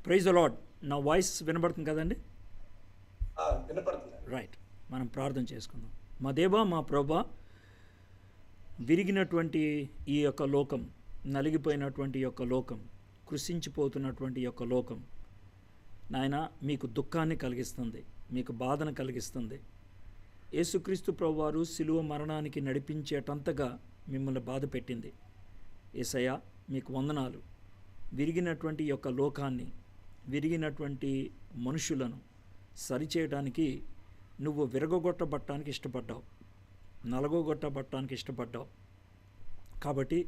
Praise the lord. నా voice వినబడుతుంది కదండి? వినపడుతుంది. రైట్. మనం ప్రార్థన చేసుకుందాం. మా దేవా, మా ప్రభా, విరిగినటువంటి ఈ యొక్క లోకం, నలిగిపోయినటువంటి ఈ యొక్క లోకం, కృషించిపోతున్నటువంటి ఈ యొక్క లోకం నాయన మీకు దుఃఖాన్ని కలిగిస్తుంది, మీకు బాధను కలిగిస్తుంది. యేసుక్రీస్తు ప్రభువారు శిలువ మరణానికి నడిపించేటంతగా మిమ్మల్ని బాధ పెట్టింది. యేసయ్య మీకు వందనాలు. విరిగినటువంటి యొక్క లోకాన్ని, విరిగినటువంటి మనుషులను సరిచేయడానికి నువ్వు విరగొట్టబట్టడానికి ఇష్టపడ్డావు, నలగొట్టబట్టడానికి ఇష్టపడ్డావు. కాబట్టి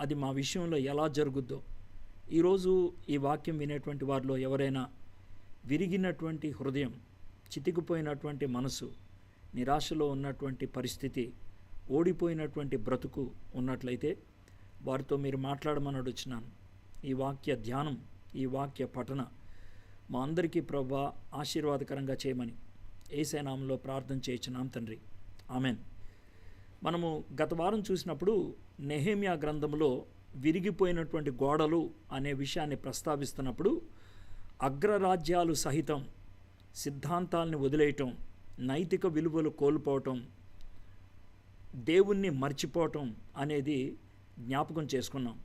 అది మా విషయంలో ఎలా జరుగుద్దో, ఈరోజు ఈ వాక్యం వినేటువంటి వారిలో ఎవరైనా విరిగినటువంటి హృదయం, చితికిపోయినటువంటి మనసు, నిరాశలో ఉన్నటువంటి పరిస్థితి, ఓడిపోయినటువంటి బ్రతుకు ఉన్నట్లయితే వారితో మీరు మాట్లాడమని అడుగుచున్నాను. ఈ వాక్య ధ్యానం, ఈ వాక్య పఠన మా అందరికీ ప్రభువా ఆశీర్వాదకరంగా చేయమని యేసయ్య నామములో ప్రార్థన చేయుచున్నాం తండ్రి, ఆమెన్. మనము గత వారం చూసినప్పుడు నెహెమ్యా గ్రంథంలో విరిగిపోయినటువంటి గోడలు అనే విషయాన్ని ప్రస్తావిస్తున్నప్పుడు అగ్రరాజ్యాలు సహితం సిద్ధాంతాలని వదిలేయటం, నైతిక విలువలు కోల్పోవటం, దేవుణ్ణి మర్చిపోవటం అనేది జ్ఞాపకం చేసుకున్నాం.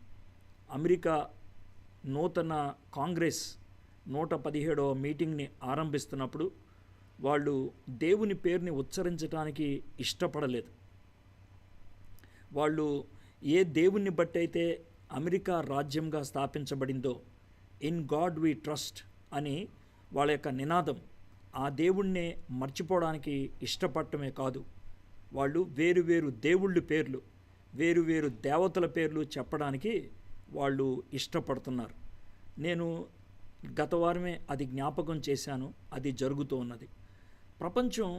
అమెరికా నూతన కాంగ్రెస్ 117వ మీటింగ్ని ఆరంభిస్తున్నప్పుడు వాళ్ళు దేవుని పేరుని ఉచ్చరించడానికి ఇష్టపడలేదు. వాళ్ళు ఏ దేవుణ్ణి బట్టి అయితే అమెరికా రాజ్యంగా స్థాపించబడిందో, ఇన్ గాడ్ వీ ట్రస్ట్ అని వాళ్ళ యొక్క నినాదం, ఆ దేవుణ్ణే మర్చిపోవడానికి ఇష్టపడటమే కాదు, వాళ్ళు వేరు వేరు దేవుళ్ళ పేర్లు, వేరు వేరు దేవతల పేర్లు చెప్పడానికి వాళ్ళు ఇష్టపడుతున్నారు. నేను గత వారమే అది జ్ఞాపకం చేశాను. అది జరుగుతూ ఉన్నది. ప్రపంచం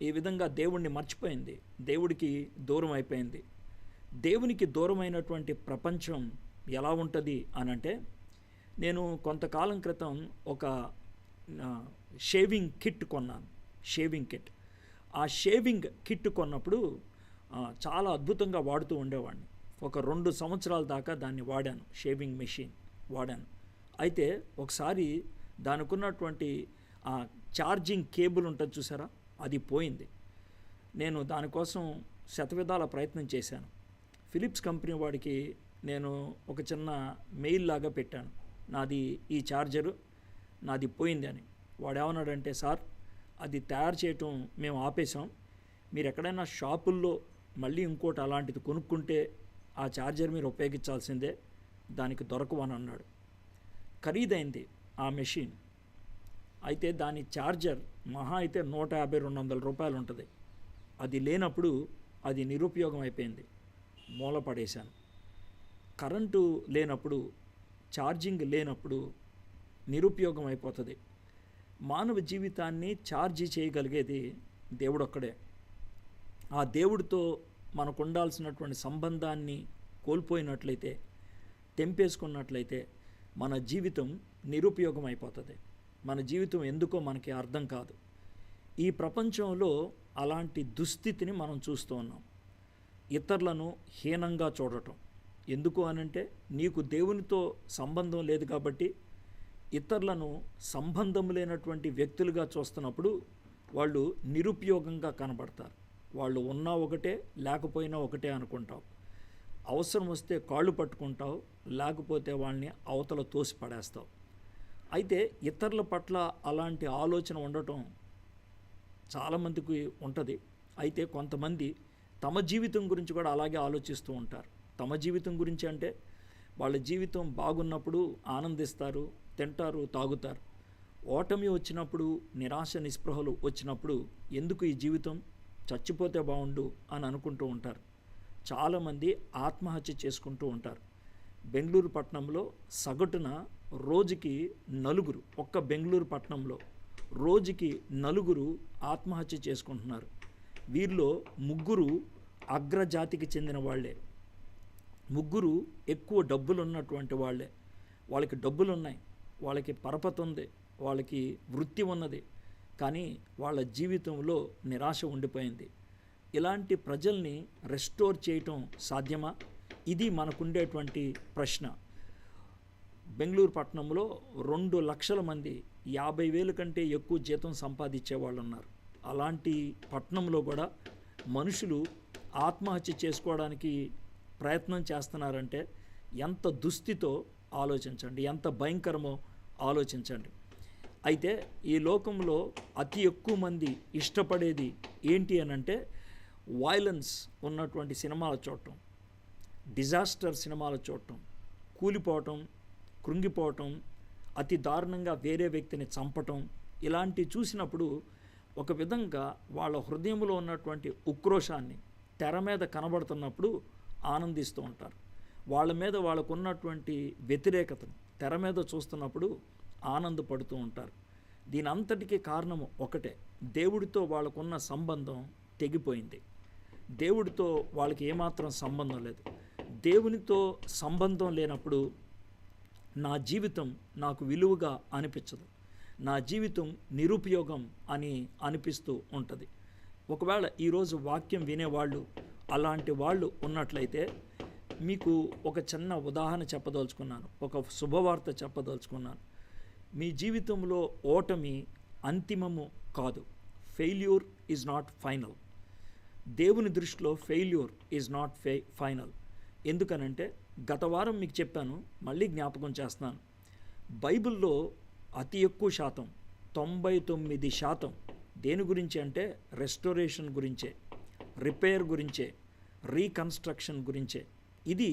ఈ విధంగా దేవుణ్ణి మర్చిపోయింది, దేవుడికి దూరం అయిపోయింది. దేవునికి దూరమైనటువంటి ప్రపంచం ఎలా ఉంటుంది అనంటే, నేను కొంతకాలం క్రితం ఒక షేవింగ్ కిట్ కొన్నాను. Shaving kit. ఆ షేవింగ్ కిట్ కొన్నప్పుడు చాలా అద్భుతంగా వాడుతూ ఉండేవాడిని. ఒక 2 సంవత్సరాల దాకా దాన్ని వాడాను. షేవింగ్ మెషిన్ వాడాను. అయితే ఒకసారి దానికి ఉన్నటువంటి ఛార్జింగ్ కేబుల్ ఉంటుంది చూసారా, అది పోయింది. నేను దానికోసం శతవిధాల ప్రయత్నం చేశాను. ఫిలిప్స్ కంపెనీ వాడికి నేను ఒక చిన్న మెయిల్ లాగా పెట్టాను, నాది ఈ ఛార్జరు నాది పోయింది అని. వాడు ఏమన్నాడంటే, సార్ అది తయారు చేయటం మేము ఆపేసాం, మీరు ఎక్కడైనా షాపుల్లో మళ్ళీ ఇంకోటి అలాంటిది కొనుక్కుంటే ఆ ఛార్జర్ మీరు ఉపయోగించాల్సిందే, దానికి దొరకవు అని అన్నాడు. ఖరీదైంది ఆ మెషిన్. అయితే దాని ఛార్జర్ మహా అయితే 150-200 రూపాయలు ఉంటుంది. అది లేనప్పుడు అది నిరుపయోగం అయిపోయింది, మూలపడేశాను. కరెంటు లేనప్పుడు, ఛార్జింగ్ లేనప్పుడు నిరుపయోగం అయిపోతుంది. మానవ జీవితాన్ని ఛార్జీ చేయగలిగేది దేవుడొక్కడే. ఆ దేవుడితో మనకు ఉండాల్సినటువంటి సంబంధాన్ని కోల్పోయినట్లయితే, తెంపేసుకున్నట్లయితే మన జీవితం నిరుపయోగం అయిపోతుంది. మన జీవితం ఎందుకో మనకి అర్థం కాదు. ఈ ప్రపంచంలో అలాంటి దుస్థితిని మనం చూస్తూ ఉన్నాం. ఇతరులను హీనంగా చూడటం. ఎందుకు అనంటే, నీకు దేవునితో సంబంధం లేదు కాబట్టి ఇతరులను సంబంధం లేనటువంటి వ్యక్తులుగా చూస్తున్నప్పుడు వాళ్ళు నిరుపయోగంగా కనబడతారు. వాళ్ళు ఉన్నా ఒకటే, లేకపోయినా ఒకటే అనుకుంటావు. అవసరం వస్తే కాళ్ళు పట్టుకుంటావు, లేకపోతే వాళ్ళని అవతల తోసి పడేస్తావు. అయితే ఇతరుల పట్ల అలాంటి ఆలోచన ఉండటం చాలామందికి ఉంటుంది. అయితే కొంతమంది తమ జీవితం గురించి కూడా అలాగే ఆలోచిస్తూ ఉంటారు. తమ జీవితం గురించి అంటే వాళ్ళ జీవితం బాగున్నప్పుడు ఆనందిస్తారు, తింటారు, తాగుతారు. ఓటమి వచ్చినప్పుడు, నిరాశ నిస్పృహలు వచ్చినప్పుడు ఎందుకు ఈ జీవితం, చచ్చిపోతే బాగుండు అని అనుకుంటూ ఉంటారు. చాలామంది ఆత్మహత్య చేసుకుంటూ ఉంటారు. బెంగళూరు పట్టణంలో సగటున రోజుకి 4, ఒక్క బెంగళూరు పట్టణంలో రోజుకి 4 ఆత్మహత్య చేసుకుంటున్నారు. వీరిలో 3 అగ్రజాతికి చెందిన వాళ్ళే, 3 ఎక్కువ డబ్బులు ఉన్నటువంటి వాళ్ళే. వాళ్ళకి డబ్బులు ఉన్నాయి, వాళ్ళకి పరపతి ఉంది, వాళ్ళకి వృత్తి ఉన్నది, కానీ వాళ్ళ జీవితంలో నిరాశ ఉండిపోయింది. ఇలాంటి ప్రజల్ని రెస్టోర్ చేయటం సాధ్యమా? ఇది మనకుండేటువంటి ప్రశ్న. బెంగళూరు పట్టణంలో 2 లక్షల మంది 50,000 కంటే ఎక్కువ జీతం సంపాదించే వాళ్ళు ఉన్నారు. అలాంటి పట్టణంలో కూడా మనుషులు ఆత్మహత్య చేసుకోవడానికి ప్రయత్నం చేస్తున్నారంటే ఎంత దుస్థితో ఆలోచించండి, ఎంత భయంకరమో ఆలోచించండి. అయితే ఈ లోకంలో అతి ఎక్కువ మంది ఇష్టపడేది ఏంటి అని అంటే వైలెన్స్ ఉన్నటువంటి సినిమాలు చూడటం, డిజాస్టర్ సినిమాలు చూడటం, కూలిపోవటం, కృంగిపోవటం, అతి దారుణంగా వేరే వ్యక్తిని చంపటం, ఇలాంటివి చూసినప్పుడు ఒక విధంగా వాళ్ళ హృదయంలో ఉన్నటువంటి ఉక్రోషాన్ని తెర మీద కనబడుతున్నప్పుడు ఆనందిస్తూ ఉంటారు. వాళ్ళ మీద వాళ్ళకు ఉన్నటువంటి వ్యతిరేకతను తెర మీద చూస్తున్నప్పుడు ఆనందపడుతూ ఉంటారు. దీని అంతటికీ కారణము ఒకటే, దేవుడితో వాళ్ళకున్న సంబంధం తెగిపోయింది. దేవుడితో వాళ్ళకి ఏమాత్రం సంబంధం లేదు. దేవునితో సంబంధం లేనప్పుడు నా జీవితం నాకు విలువగా అనిపించదు, నా జీవితం నిరుపయోగం అని అనిపిస్తూ ఉంటుంది. ఒకవేళ ఈరోజు వాక్యం వినేవాళ్ళు అలాంటి వాళ్ళు ఉన్నట్లయితే మీకు ఒక చిన్న ఉదాహరణ చెప్పదలుచుకున్నాను, ఒక శుభవార్త చెప్పదలుచుకున్నాను. మీ జీవితంలో ఓటమి అంతిమము కాదు. Failure is not final. దేవుని దృష్టిలో ఫెయిల్యూర్ ఈజ్ నాట్ ఫైనల్. ఎందుకనంటే గత వారం మీకు చెప్పాను, మళ్ళీ జ్ఞాపకం చేస్తున్నాను. బైబిల్లో అతి ఎక్కువ శాతం 99% దేని గురించి అంటే రెస్టోరేషన్ గురించే, రిపేర్ గురించే, రీకన్స్ట్రక్షన్ గురించే. ఇది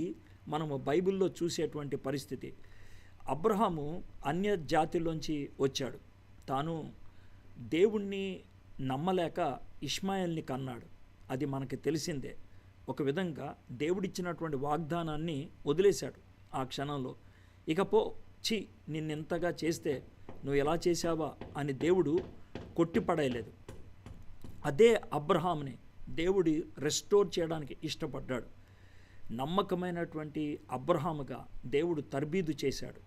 మనము బైబిల్లో చూసేటువంటి పరిస్థితి. అబ్రహాము అన్య జాతిలోంచి వచ్చాడు. తాను దేవుణ్ణి నమ్మలేక ఇష్మాయేల్ని కన్నాడు. అది మనకి తెలిసిందే. ఒక విధంగా దేవుడిచ్చినటువంటి వాగ్దానాన్ని వదిలేశాడు ఆ క్షణంలో. ఇకపో చి నిన్నెంతగా చేస్తే నువ్వు ఎలా చేశావా అని దేవుడు కొట్టిపడేయలేదు. అదే అబ్రహాంని దేవుడు రెస్టోర్ చేయడానికి ఇష్టపడ్డాడు. నమ్మకమైనటువంటి అబ్రహాముగా దేవుడు తర్బీదు చేశాడు.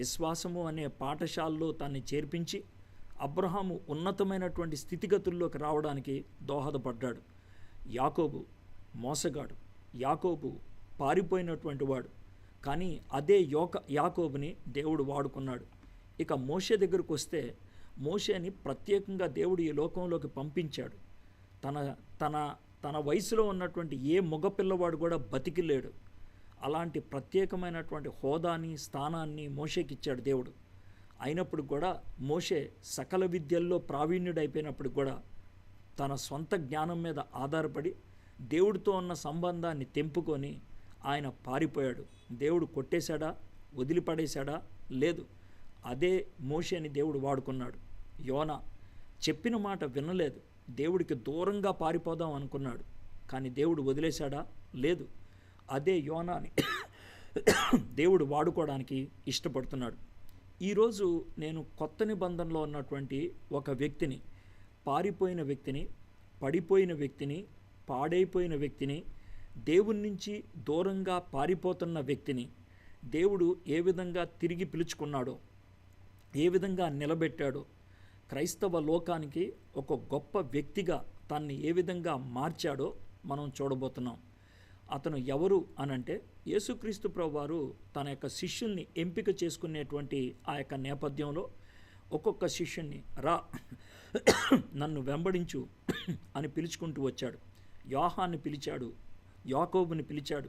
విశ్వాసము అనే పాఠశాలలో తన్ని చేర్పించి అబ్రహాము ఉన్నతమైనటువంటి స్థితిగతుల్లోకి రావడానికి దోహదపడ్డాడు. యాకోబు మోసగాడు, యాకోబు పారిపోయినటువంటి వాడు, కానీ అదే యాకోబుని దేవుడు వాడుకున్నాడు. ఇక మోషే దగ్గరకు వస్తే మోషేని ప్రత్యేకంగా దేవుడు ఈ లోకంలోకి పంపించాడు. తన వయసులో ఉన్నటువంటి ఏ మగపిల్లవాడు కూడా బతికిలేడు. అలాంటి ప్రత్యేకమైనటువంటి హోదాని, స్థానాన్ని మోషేకి ఇచ్చాడు దేవుడు. అయినప్పుడు కూడా మోషే సకల విద్యల్లో ప్రావీణ్యుడైపోయినప్పుడు కూడా తన సొంత జ్ఞానం మీద ఆధారపడి దేవుడితో ఉన్న సంబంధాన్ని తెంపుకొని ఆయన పారిపోయాడు. దేవుడు కొట్టేశాడా, వదిలిపడేశాడా? లేదు. అదే మోషేని దేవుడు వాడుకున్నాడు. యోనా చెప్పిన మాట వినలేదు, దేవుడికి దూరంగా పారిపోదాం అనుకున్నాడు, కానీ దేవుడు వదిలేశాడా? లేదు. అదే యోనాని దేవుడు వాడుకోవడానికి ఇష్టపడుతున్నాడు. ఈరోజు నేను కొత్త నిబంధనలో ఉన్నటువంటి ఒక వ్యక్తిని, పారిపోయిన వ్యక్తిని, పడిపోయిన వ్యక్తిని, పాడైపోయిన వ్యక్తిని, దేవుని నుంచి దూరంగా పారిపోతున్న వ్యక్తిని దేవుడు ఏ విధంగా తిరిగి పిలుచుకున్నాడో, ఏ విధంగా నిలబెట్టాడో, క్రైస్తవ లోకానికి ఒక గొప్ప వ్యక్తిగా తన్ని ఏ విధంగా మార్చాడో మనం చూడబోతున్నాం. అతను ఎవరు అనంటే యేసుక్రీస్తు ప్రభువారు తన యొక్క శిష్యుల్ని ఎంపిక చేసుకునేటువంటి ఆ యొక్క నేపథ్యంలో ఒక్కొక్క శిష్యుణ్ణి రా నన్ను వెంబడించు అని పిలుచుకుంటూ వచ్చాడు. యోహాన్ని పిలిచాడు, యాకోబుని పిలిచాడు,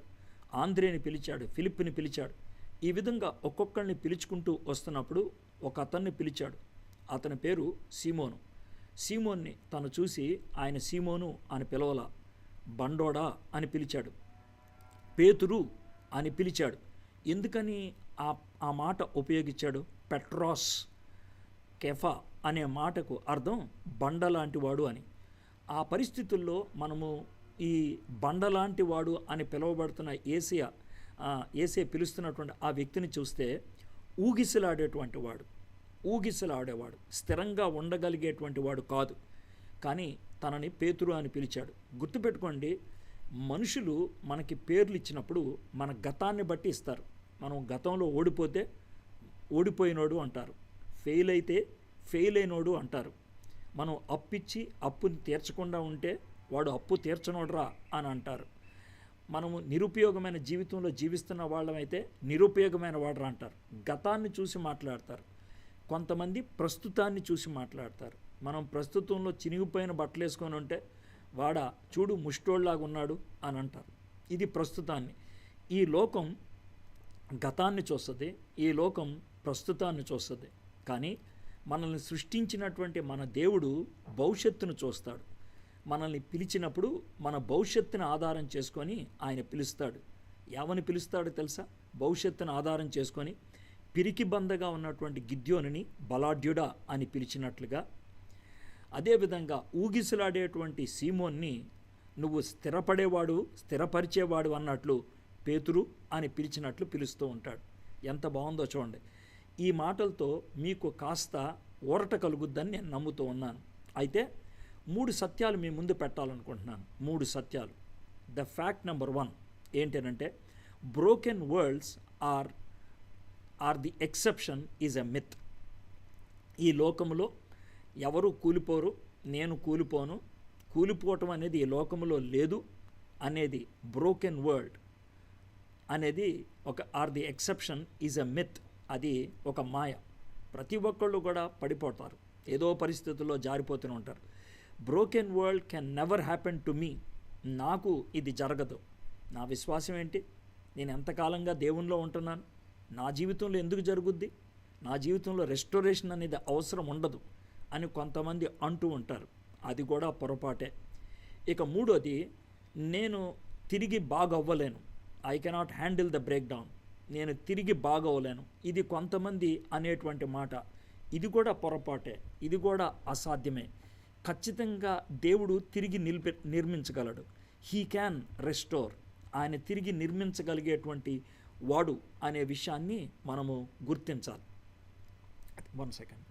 ఆంద్రేని పిలిచాడు, ఫిలిప్పుని పిలిచాడు. ఈ విధంగా ఒక్కొక్కరిని పిలుచుకుంటూ వస్తున్నప్పుడు ఒక అతన్ని పిలిచాడు. అతని పేరు సీమోను. సీమోన్ని తను చూసి ఆయన సీమోను అని పిలవలా, బండోడా అని పిలిచాడు. పేతురు అని పిలిచాడు. ఎందుకని ఆ మాట ఉపయోగించాడు? పెట్రాస్, కెఫా అనే మాటకు అర్థం బండలాంటి వాడు అని. ఆ పరిస్థితుల్లో మనము ఈ బండలాంటి వాడు అని పిలువబడుతున్న ఏసే పిలుస్తున్నటువంటి ఆ వ్యక్తిని చూస్తే ఊగిసలాడేవాడు, స్థిరంగా ఉండగలిగేటువంటి వాడు కాదు. కానీ తనని పేతురు అని పిలిచాడు. గుర్తుపెట్టుకోండి, మనుషులు మనకి పేర్లు ఇచ్చినప్పుడు మన గతాన్ని బట్టి ఇస్తారు. మనం గతంలో ఓడిపోతే ఓడిపోయినోడు అంటారు, ఫెయిల్ అయితే ఫెయిల్ అయినోడు అంటారు. మనం అప్పిచ్చి అప్పుని తీర్చకుండా ఉంటే వాడు అప్పు తీర్చనోడ్రా అని అంటారు. మనము నిరుపయోగమైన జీవితంలో జీవిస్తున్న వాళ్ళమైతే నిరుపయోగమైన వాడరా అంటారు. గతాన్ని చూసి మాట్లాడతారు. కొంతమంది ప్రస్తుతాన్ని చూసి మాట్లాడతారు. మనం ప్రస్తుతంలో చినిగిపోయిన బట్టలు వేసుకొని ఉంటే వాడా చూడు ముష్టోళ్ళలాగా ఉన్నాడు అని అంటారు. ఇది ప్రస్తుతాన్ని. ఈ లోకం గతాన్ని చూస్తుంది, ఈ లోకం ప్రస్తుతాన్ని చూస్తుంది. కానీ మనల్ని సృష్టించినటువంటి మన దేవుడు భవిష్యత్తును చూస్తాడు. మనల్ని పిలిచినప్పుడు మన భవిష్యత్తును ఆధారం చేసుకొని ఆయన పిలుస్తాడు. ఏమని పిలుస్తాడో తెలుసా? భవిష్యత్తును ఆధారం చేసుకొని పిరికి బందగా ఉన్నటువంటి గిద్యోనుని బలాఢ్యుడా అని పిలిచినట్లుగా, అదేవిధంగా ఊగిసలాడేటువంటి సీమోన్ని నువ్వు స్థిరపడేవాడు, స్థిరపరిచేవాడు అన్నట్లు పేతురు అని పిలిచినట్లు పిలుస్తూ ఉంటాడు. ఎంత బాగుందో చూడండి. ఈ మాటలతో మీకు కాస్త ఊరట కలుగుద్దని నేను నమ్ముతూ ఉన్నాను. అయితే 3 సత్యాలు మీ ముందు పెట్టాలనుకుంటున్నాను. 3 సత్యాలు. ద ఫ్యాక్ట్ నెంబర్ 1 ఏంటంటే broken worlds are the exception is a myth. ఈ లోకంలో ఎవరు కూలిపోరు, నేను కూలిపోను, కూలిపోవటం అనేది ఈ లోకంలో లేదు అనేది బ్రోకెన్ వరల్డ్ అనేది the exception is a myth. అది ఒక మాయ. ప్రతి ఒక్కళ్ళు కూడా పడిపోతారు, ఏదో పరిస్థితుల్లో జారిపోతూనే ఉంటారు. Broken world can never happen to me. నాకు ఇది జరగదు. నా విశ్వాసం ఏంటి? నేను ఎంతకాలంగా దేవునిలో ఉంటున్నాను, నా జీవితంలో ఎందుకు జరుగుద్ది? నా జీవితంలో రెస్టోరేషన్ అనేది అవసరం ఉండదు అని కొంతమంది అంటూ ఉంటారు. అది కూడా పొరపాటే. ఇక 3వది, నేను తిరిగి బాగవ్వలేను. I cannot handle the break down. నేను తిరిగి బాగవ్వలేను. ఇది కొంతమంది అనేటువంటి మాట. ఇది కూడా పొరపాటే, ఇది కూడా అసాధ్యమే. ఖచ్చితంగా దేవుడు తిరిగి నిర్మించగలడు. He can restore. ఆయన తిరిగి నిర్మించగలిగేటువంటి వాడు అనే విషయాన్ని మనము గుర్తించాలి. 1 సెకండ్.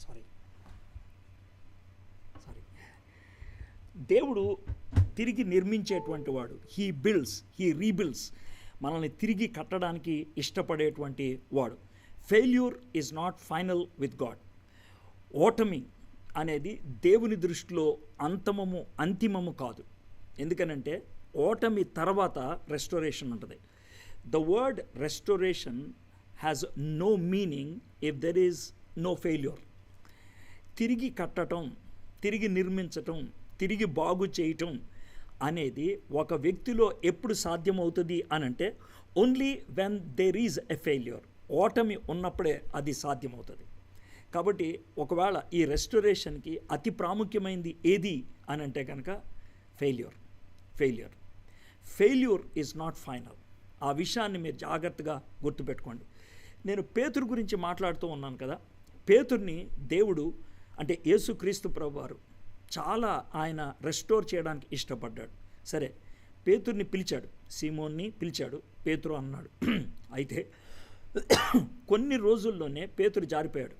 సారీ. దేవుడు తిరిగి నిర్మించేటువంటి వాడు. He builds, he rebuilds. మనల్ని తిరిగి కట్టడానికి ఇష్టపడేటువంటి వాడు. Failure is not final with God. ఓటమి అనేది దేవుని దృష్టిలో అంతిమము కాదు. ఎందుకనంటే ఓటమి తర్వాత రెస్టోరేషన్ ఉంటుంది. The word restoration has no meaning if there is no failure. తిరిగి కట్టడం, తిరిగి నిర్మించటం, తిరిగి బాగు చేయటం అనేది ఒక వ్యక్తిలో ఎప్పుడు సాధ్యమవుతుంది అనంటే only when there is a failure. ఓటమి ఉన్నప్పుడే అది సాధ్యమవుతుంది. కాబట్టి ఒకవేళ ఈ రెస్టోరేషన్కి అతి ప్రాముఖ్యమైనది ఏది అని అంటే కనుక ఫెయిల్యూర్ ఈజ్ నాట్ ఫైనల్. ఆ విషయాన్ని మీరు జాగ్రత్తగా గుర్తుపెట్టుకోండి. నేను పేతురు గురించి మాట్లాడుతూ ఉన్నాను కదా. పేతుర్ని దేవుడు అంటే యేసుక్రీస్తు ప్రభువారు చాలా ఆయన రెస్టోర్ చేయడానికి ఇష్టపడ్డాడు. సరే, పేతుర్ని పిలిచాడు, సీమోన్ని పిలిచాడు, పేతురు అన్నాడు. అయితే కొన్ని రోజుల్లోనే పేతురు జారిపోయాడు.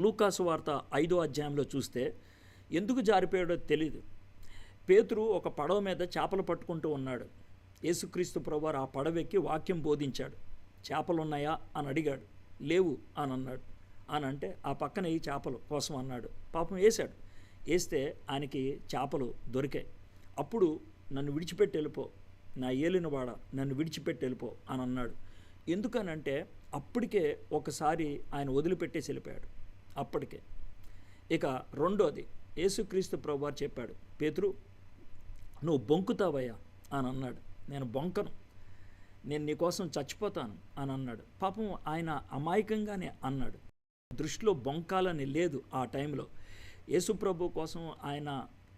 లూకాసు వార్త 5వ అధ్యాయంలో చూస్తే ఎందుకు జారిపోయాడో తెలీదు. పేతురు ఒక పడవ మీద చేపలు పట్టుకుంటూ ఉన్నాడు. యేసుక్రీస్తు ప్రభువారు ఆ పడవెక్కి వాక్యం బోధించాడు. చేపలు ఉన్నాయా అని అడిగాడు. లేవు అని అన్నాడు. అని అంటే ఆ పక్కన ఈ చేపలు కోసం అన్నాడు. పాపం వేశాడు. వేస్తే ఆయనకి చేపలు దొరికాయి. అప్పుడు నన్ను విడిచిపెట్టి వెళ్ళిపో, నా ఏలినవాడ నన్ను విడిచిపెట్టి వెళ్ళిపో అని అన్నాడు. ఎందుకనంటే అప్పటికే ఒకసారి ఆయన వదిలిపెట్టేసి వెళ్ళిపోయాడు. అప్పటికే. ఇక రెండోది, యేసుక్రీస్తు ప్రభువారు చెప్పాడు, పేతురు నువ్వు బొంకుతావయ్యా అని అన్నాడు. నేను బొంకను, నేను నీకోసం చచ్చిపోతాను అని అన్నాడు. పాపం ఆయన అమాయకంగానే అన్నాడు. దృష్టిలో బొంకాలని లేదు ఆ టైంలో. యేసుప్రభు కోసం ఆయన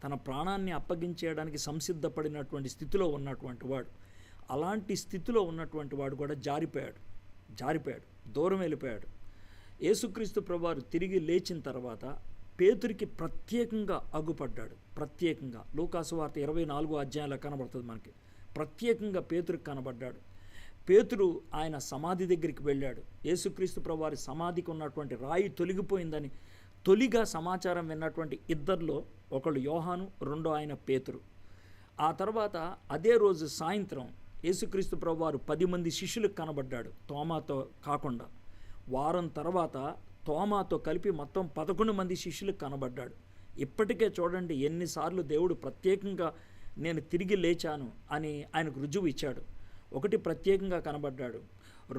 తన ప్రాణాన్ని అప్పగించేయడానికి సంసిద్ధపడినటువంటి స్థితిలో ఉన్నటువంటి వాడు. అలాంటి స్థితిలో ఉన్నటువంటి వాడు కూడా జారిపోయాడు, దూరం వెళ్ళిపోయాడు. యేసుక్రీస్తు ప్రభువారు తిరిగి లేచిన తర్వాత పేతురికి ప్రత్యేకంగా అగుపడ్డాడు. ప్రత్యేకంగా లూకాసు వార్త 24వ అధ్యాయంలో కనబడుతుంది మనకి. ప్రత్యేకంగా పేతురికి కనబడ్డాడు. పేతురు ఆయన సమాధి దగ్గరికి వెళ్ళాడు. యేసుక్రీస్తు ప్రభువారి సమాధికి ఉన్నటువంటి రాయి తొలగిపోయిందని తొలిగా సమాచారం విన్నటువంటి ఇద్దరిలో ఒకళ్ళు యోహాను, రెండో ఆయన పేతురు. ఆ తర్వాత అదే రోజు సాయంత్రం యేసుక్రీస్తు ప్రభువారు 10 మంది శిష్యులకు కనబడ్డాడు, తోమాతో కాకుండా. వారం తర్వాత తోమాతో కలిపి మొత్తం 11 మంది శిష్యులకు కనబడ్డాడు. ఇప్పటికే చూడండి ఎన్నిసార్లు దేవుడు ప్రత్యేకంగా నేను తిరిగి లేచాను అని ఆయనకు రుజువు ఇచ్చాడు. ఒకటి ప్రత్యేకంగా కనబడ్డాడు,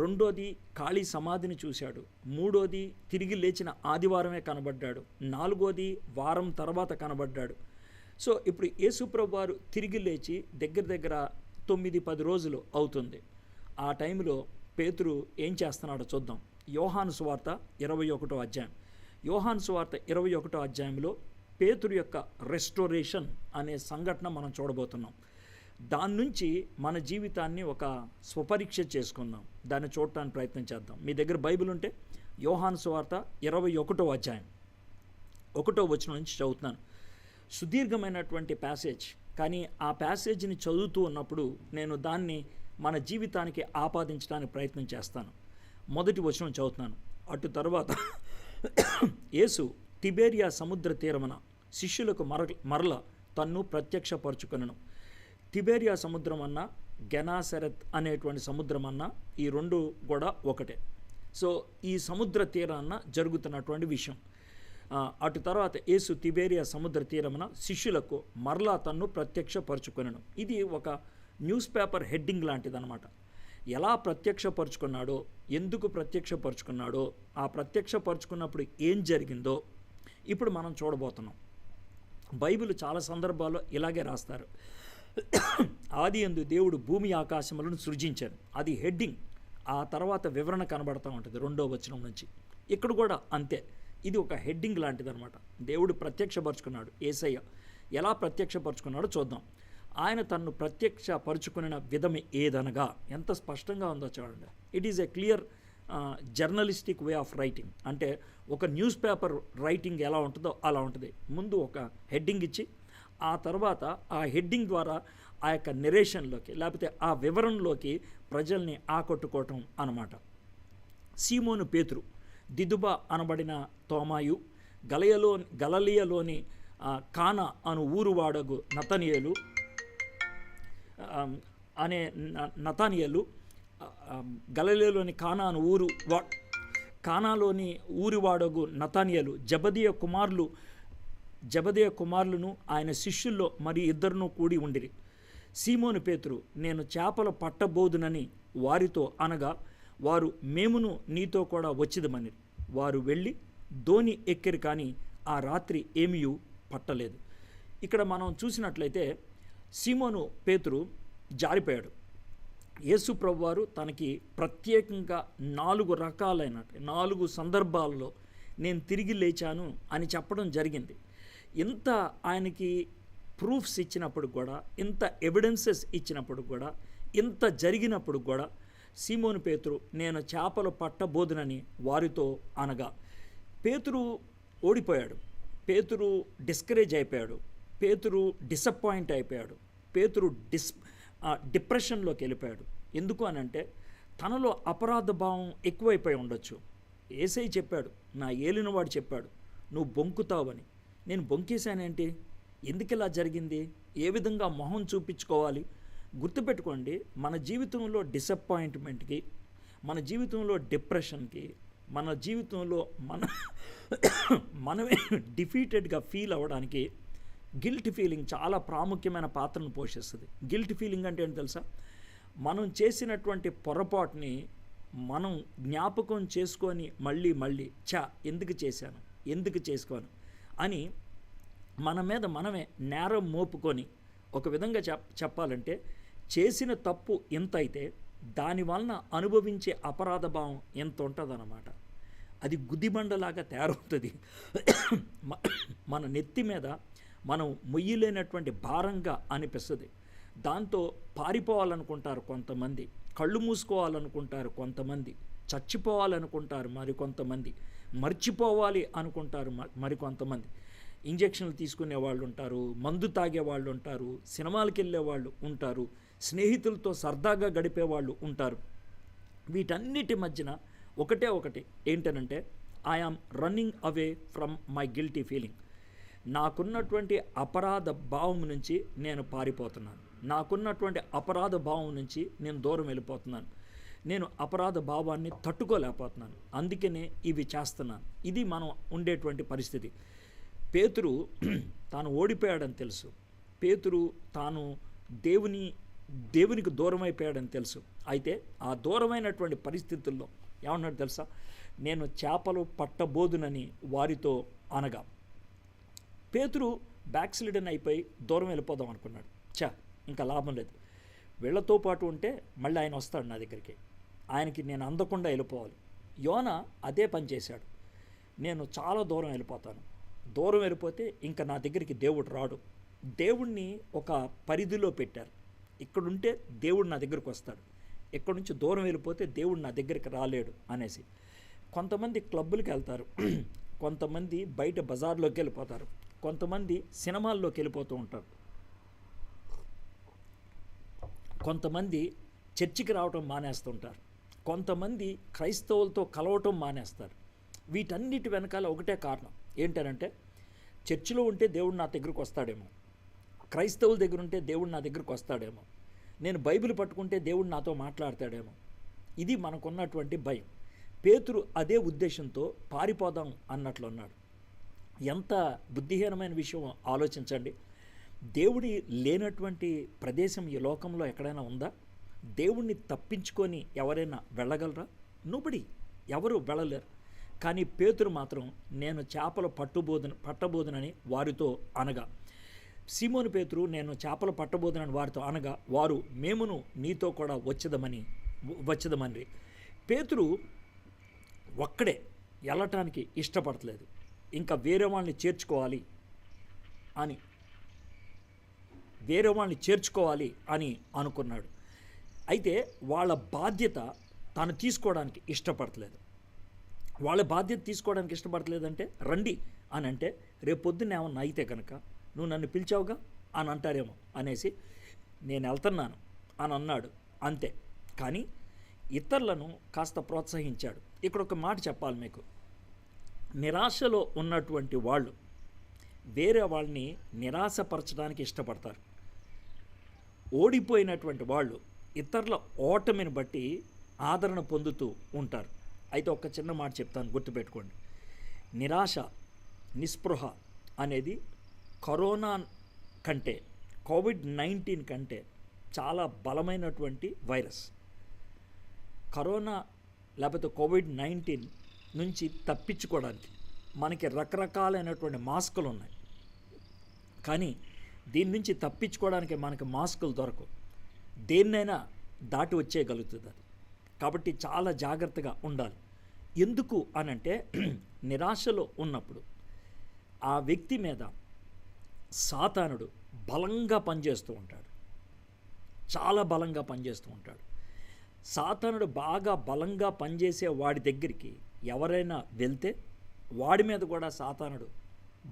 రెండోది ఖాళీ సమాధిని చూశాడు, మూడోది తిరిగి లేచిన ఆదివారమే కనబడ్డాడు, నాలుగోది వారం తర్వాత కనబడ్డాడు. సో ఇప్పుడు యేసుప్రభు వారు తిరిగి లేచి దగ్గర దగ్గర 9-10 రోజులు అవుతుంది. ఆ టైంలో పేతురు ఏం చేస్తున్నాడో చూద్దాం. యోహాను సువార్త 21వ అధ్యాయం. యోహాను సువార్త 21వ అధ్యాయంలో పేతురు యొక్క రెస్టోరేషన్ అనే సంఘటన మనం చూడబోతున్నాం. దాని నుంచి మన జీవితాన్ని ఒక స్వపరీక్ష చేసుకుందాం, దాన్ని చూడటానికి ప్రయత్నం చేద్దాం. మీ దగ్గర బైబిల్ ఉంటే యోహాను సువార్త 21వ అధ్యాయం 1వ వచనం నుంచి చదువుతున్నాను. సుదీర్ఘమైనటువంటి ప్యాసేజ్, కానీ ఆ ప్యాసేజ్ని చదువుతూ ఉన్నప్పుడు నేను దాన్ని మన జీవితానికి ఆపాదించడానికి ప్రయత్నం చేస్తాను. మొదటి వచనం చదువుతున్నాను. అటు తర్వాత యేసు తిబేరియా సముద్ర తీరమున శిష్యులకు మరల తన్ను ప్రత్యక్షపరచుకొనెను. తిబేరియా సముద్రం అన్న గెనాసరెత్ అనేటువంటి సముద్రం అన్న ఈ రెండు కూడా ఒకటే. సో ఈ సముద్ర తీరాన్న జరుగుతున్నటువంటి విషయం. అటు తర్వాత యేసు తిబేరియా సముద్ర తీరమున శిష్యులకు మరలా తన్ను ప్రత్యక్షపరచుకొనెను. ఇది ఒక న్యూస్ పేపర్ హెడ్డింగ్ లాంటిదన్నమాట. ఎలా ప్రత్యక్షపరుచుకున్నాడో, ఎందుకు ప్రత్యక్షపరుచుకున్నాడో, ఆ ప్రత్యక్షపరుచుకున్నప్పుడు ఏం జరిగిందో ఇప్పుడు మనం చూడబోతున్నాం. బైబిల్ చాలా సందర్భాల్లో ఇలాగే రాస్తారు. ఆది యందు దేవుడు భూమి ఆకాశములను సృజించాడు, అది హెడ్డింగ్. ఆ తర్వాత వివరణ కనబడతా ఉంటుంది 2వ వచనం నుంచి. ఇక్కడ కూడా అంతే, ఇది ఒక హెడ్డింగ్ లాంటిదన్నమాట. దేవుడు ప్రత్యక్షపరుచుకున్నాడు. యేసయ్య ఎలా ప్రత్యక్షపరుచుకున్నాడో చూద్దాం. ఆయన తన్ను ప్రత్యక్షపరుచుకున్న విధం ఏదనగా, ఎంత స్పష్టంగా ఉందో చూడండి. It is a clear journalistic way of writing. అంటే ఒక న్యూస్ పేపర్ రైటింగ్ ఎలా ఉంటుందో అలా ఉంటుంది. ముందు ఒక హెడ్డింగ్ ఇచ్చి ఆ తర్వాత ఆ హెడ్డింగ్ ద్వారా ఆ యొక్క నెరేషన్లోకి లేకపోతే ఆ వివరణలోకి ప్రజల్ని ఆకట్టుకోవటం అన్నమాట. సీమోను పేతురు, దిదుబా అనబడిన తోమాయు, గలిలయలోని కానా అను ఊరువాడగు నతానియేలు, గలిలయలోని కానాలోని ఊరివాడగు నతానియేలు, జబదేయ కుమారులను ఆయన శిష్యుల్లో మరి ఇద్దరును కూడి ఉండిరి. సీమోను పేతురు, నేను చేపలు పట్టబోదునని వారితో అనగా, వారు మేమును నీతో కూడా వచ్చిదమని. వారు వెళ్ళి దోణి ఎక్కిరి, కానీ ఆ రాత్రి ఏమీయూ పట్టలేదు. ఇక్కడ మనం చూసినట్లయితే సీమోను పేతురు జారిపోయాడు. యేసు ప్రభువారు తనకి ప్రత్యేకంగా 4 సందర్భాల్లో నేను తిరిగి లేచాను అని చెప్పడం జరిగింది. ఇంత ఆయనకి ప్రూఫ్స్ ఇచ్చినప్పుడు కూడా, ఇంత ఎవిడెన్సెస్ ఇచ్చినప్పుడు కూడా, ఇంత జరిగినప్పుడు కూడా సీమోను పేతురు నేను చేపలు పట్టబోదునని వారితో అనగా, పేతురు ఓడిపోయాడు. పేతురు డిస్కరేజ్ అయిపోయాడు. పేతురు డిసప్పాయింట్ అయిపోయాడు. పేతురు డిప్రెషన్లోకి వెళ్ళిపోయాడు. ఎందుకు అనంటే తనలో అపరాధ భావం ఎక్కువైపోయి ఉండొచ్చు. యేసయ్య చెప్పాడు, నా ఏలినవాడు చెప్పాడు, నువ్వు బొంకుతావని. నేను బొంకేశానేంటి? ఎందుకు ఇలా జరిగింది? ఏ విధంగా మొహం చూపించుకోవాలి? గుర్తుపెట్టుకోండి, మన జీవితంలో డిసప్పాయింట్మెంట్కి, మన జీవితంలో డిప్రెషన్కి, మన జీవితంలో మనమే డిఫీటెడ్గా ఫీల్ అవ్వడానికి గిల్ట్ ఫీలింగ్ చాలా ప్రాముఖ్యమైన పాత్రను పోషిస్తుంది. గిల్ట్ ఫీలింగ్ అంటే ఏంటి తెలుసా? మనం చేసినటువంటి పొరపాటుని మనం జ్ఞాపకం చేసుకొని మళ్ళీ ఎందుకు చేశాను, ఎందుకు చేసుకోను అని మన మీద మనమే నేరం మోపుకొని, ఒక విధంగా చెప్పాలంటే చేసిన తప్పు ఎంత అయితే దానివలన అనుభవించే అపరాధ భావం ఎంత ఉంటుందన్నమాట. అది గుదిబండలాగా తయారవుతుంది. మన నెత్తి మీద మనం మొయ్యలేనటువంటి భారంగా అనిపిస్తుంది. దాంతో పారిపోవాలనుకుంటారు కొంతమంది, కళ్ళు మూసుకోవాలనుకుంటారు కొంతమంది, చచ్చిపోవాలనుకుంటారు మరికొంతమంది, మర్చిపోవాలి అనుకుంటారు మరికొంతమంది. ఇంజక్షన్లు తీసుకునే వాళ్ళు ఉంటారు, మందు తాగే వాళ్ళు ఉంటారు, సినిమాలకు వెళ్ళే వాళ్ళు ఉంటారు, స్నేహితులతో సరదాగా గడిపే వాళ్ళు ఉంటారు. వీటన్నిటి మధ్యన ఒకటే ఒకటి ఏంటనంటే I am running away from my guilty feeling. నాకున్నటువంటి అపరాధ భావం నుంచి నేను పారిపోతున్నాను. నాకున్నటువంటి అపరాధ భావం నుంచి నేను దూరం వెళ్ళిపోతున్నాను. నేను అపరాధ భావాన్ని తట్టుకోలేకపోతున్నాను. అందుకనే ఇవి చేస్తున్నాను. ఇది మనం ఉండేటువంటి పరిస్థితి. పేతురు తాను ఓడిపోయాడని తెలుసు. పేతురు తాను దేవునికి దూరం అయిపోయాడని తెలుసు. అయితే ఆ దూరమైనటువంటి పరిస్థితుల్లో ఏమన్నాడు తెలుసా? నేను చేపలు పట్టబోదునని వారితో అనగా. పేతురు బ్యాక్ స్లిడన్ అయిపోయి దూరం వెళ్ళిపోదాం అనుకున్నాడు. ఇంకా లాభం లేదు, వీళ్ళతో పాటు ఉంటే మళ్ళీ ఆయన వస్తాడు నా దగ్గరికి, ఆయనకి నేను అందకుండా వెళ్ళిపోవాలి. యోన అదే పని చేశాడు. నేను చాలా దూరం వెళ్ళిపోతాను, దూరం వెళ్ళిపోతే ఇంకా నా దగ్గరికి దేవుడు రాడు. దేవుణ్ణి ఒక పరిధిలో పెట్టారు. ఇక్కడుంటే దేవుడు నా దగ్గరికి వస్తాడు, ఇక్కడ నుంచి దూరం వెళ్ళిపోతే దేవుడు నా దగ్గరికి రాలేడు అనేసి. కొంతమంది క్లబ్బులకి వెళ్తారు, కొంతమంది బయట బజార్లోకి వెళ్ళిపోతారు, కొంతమంది సినిమాల్లోకి వెళ్ళిపోతూ ఉంటారు, కొంతమంది చర్చికి రావటం మానేస్తుంటారు, కొంతమంది క్రైస్తవులతో కలవటం మానేస్తారు. వీటన్నిటి వెనకాల ఒకటే కారణం ఏంటనంటే, చర్చిలో ఉంటే దేవుడు నా దగ్గరికి వస్తాడేమో, క్రైస్తవుల దగ్గర ఉంటే దేవుడు నా దగ్గరికి వస్తాడేమో, నేను బైబిల్ పట్టుకుంటే దేవుడు నాతో మాట్లాడతాడేమో. ఇది మనకున్నటువంటి భయం. పేతురు అదే ఉద్దేశంతో పారిపోదాం అన్నట్లున్నాడు. ఎంత బుద్ధిహీనమైన విషయం ఆలోచించండి. దేవుడి లేనటువంటి ప్రదేశం ఈ లోకంలో ఎక్కడైనా ఉందా? దేవుణ్ణి తప్పించుకొని ఎవరైనా వెళ్ళగలరా? నోబడి, ఎవరు వెళ్ళలేరు. కానీ పేతురు మాత్రం నేను చేపలు పట్టబోదునని వారితో అనగా. సీమోను పేతురు నేను చేపలు పట్టబోదునని వారితో అనగా వారు మేమును నీతో కూడా వచ్చదమని. పేతురు ఒక్కడే వెళ్ళటానికి ఇష్టపడట్లేదు, ఇంకా వేరే వాళ్ళని చేర్చుకోవాలి అని అనుకున్నాడు. అయితే వాళ్ళ బాధ్యత తాను తీసుకోవడానికి ఇష్టపడట్లేదు. వాళ్ళ బాధ్యత తీసుకోవడానికి ఇష్టపడట్లేదంటే రండి అని అంటే, రేపు పొద్దున్న ఏమన్నా అయితే కనుక నువ్వు నన్ను పిలిచావుగా అని అంటారేమో అనేసి నేను వెళ్తున్నాను అని అన్నాడు, అంతే. కానీ ఇతరులను కాస్త ప్రోత్సహించాడు. ఇక్కడ ఒక మాట చెప్పాలి మీకు. నిరాశలో ఉన్నటువంటి వాళ్ళు వేరే వాళ్ళని నిరాశపరచడానికి ఇష్టపడతారు. ఓడిపోయినటువంటి వాళ్ళు ఇతరుల ఓటమిని బట్టి ఆదరణ పొందుతూ ఉంటారు. అయితే ఒక చిన్న మాట చెప్తాను, గుర్తుపెట్టుకోండి. నిరాశ, నిస్పృహ అనేది కరోనా కంటే, కోవిడ్-19 కంటే చాలా బలమైనటువంటి వైరస్. కరోనా లేకపోతే కోవిడ్-19 నుంచి తప్పించుకోవడానికి మనకి రకరకాలైనటువంటి మాస్కులు ఉన్నాయి, కానీ దీని నుంచి తప్పించుకోవడానికి మనకి మాస్కులు దొరకవు. దేన్నైనా దాటి వచ్చేయగలుగుతుంది అది. కాబట్టి చాలా జాగ్రత్తగా ఉండాలి. ఎందుకు అనంటే, నిరాశలో ఉన్నప్పుడు ఆ వ్యక్తి మీద సాతానుడు బలంగా పనిచేస్తూ ఉంటాడు, చాలా బలంగా పనిచేస్తూ ఉంటాడు. సాతానుడు బాగా బలంగా పనిచేసే వాడి దగ్గరికి ఎవరైనా వెళ్తే వాడి మీద కూడా సాతానుడు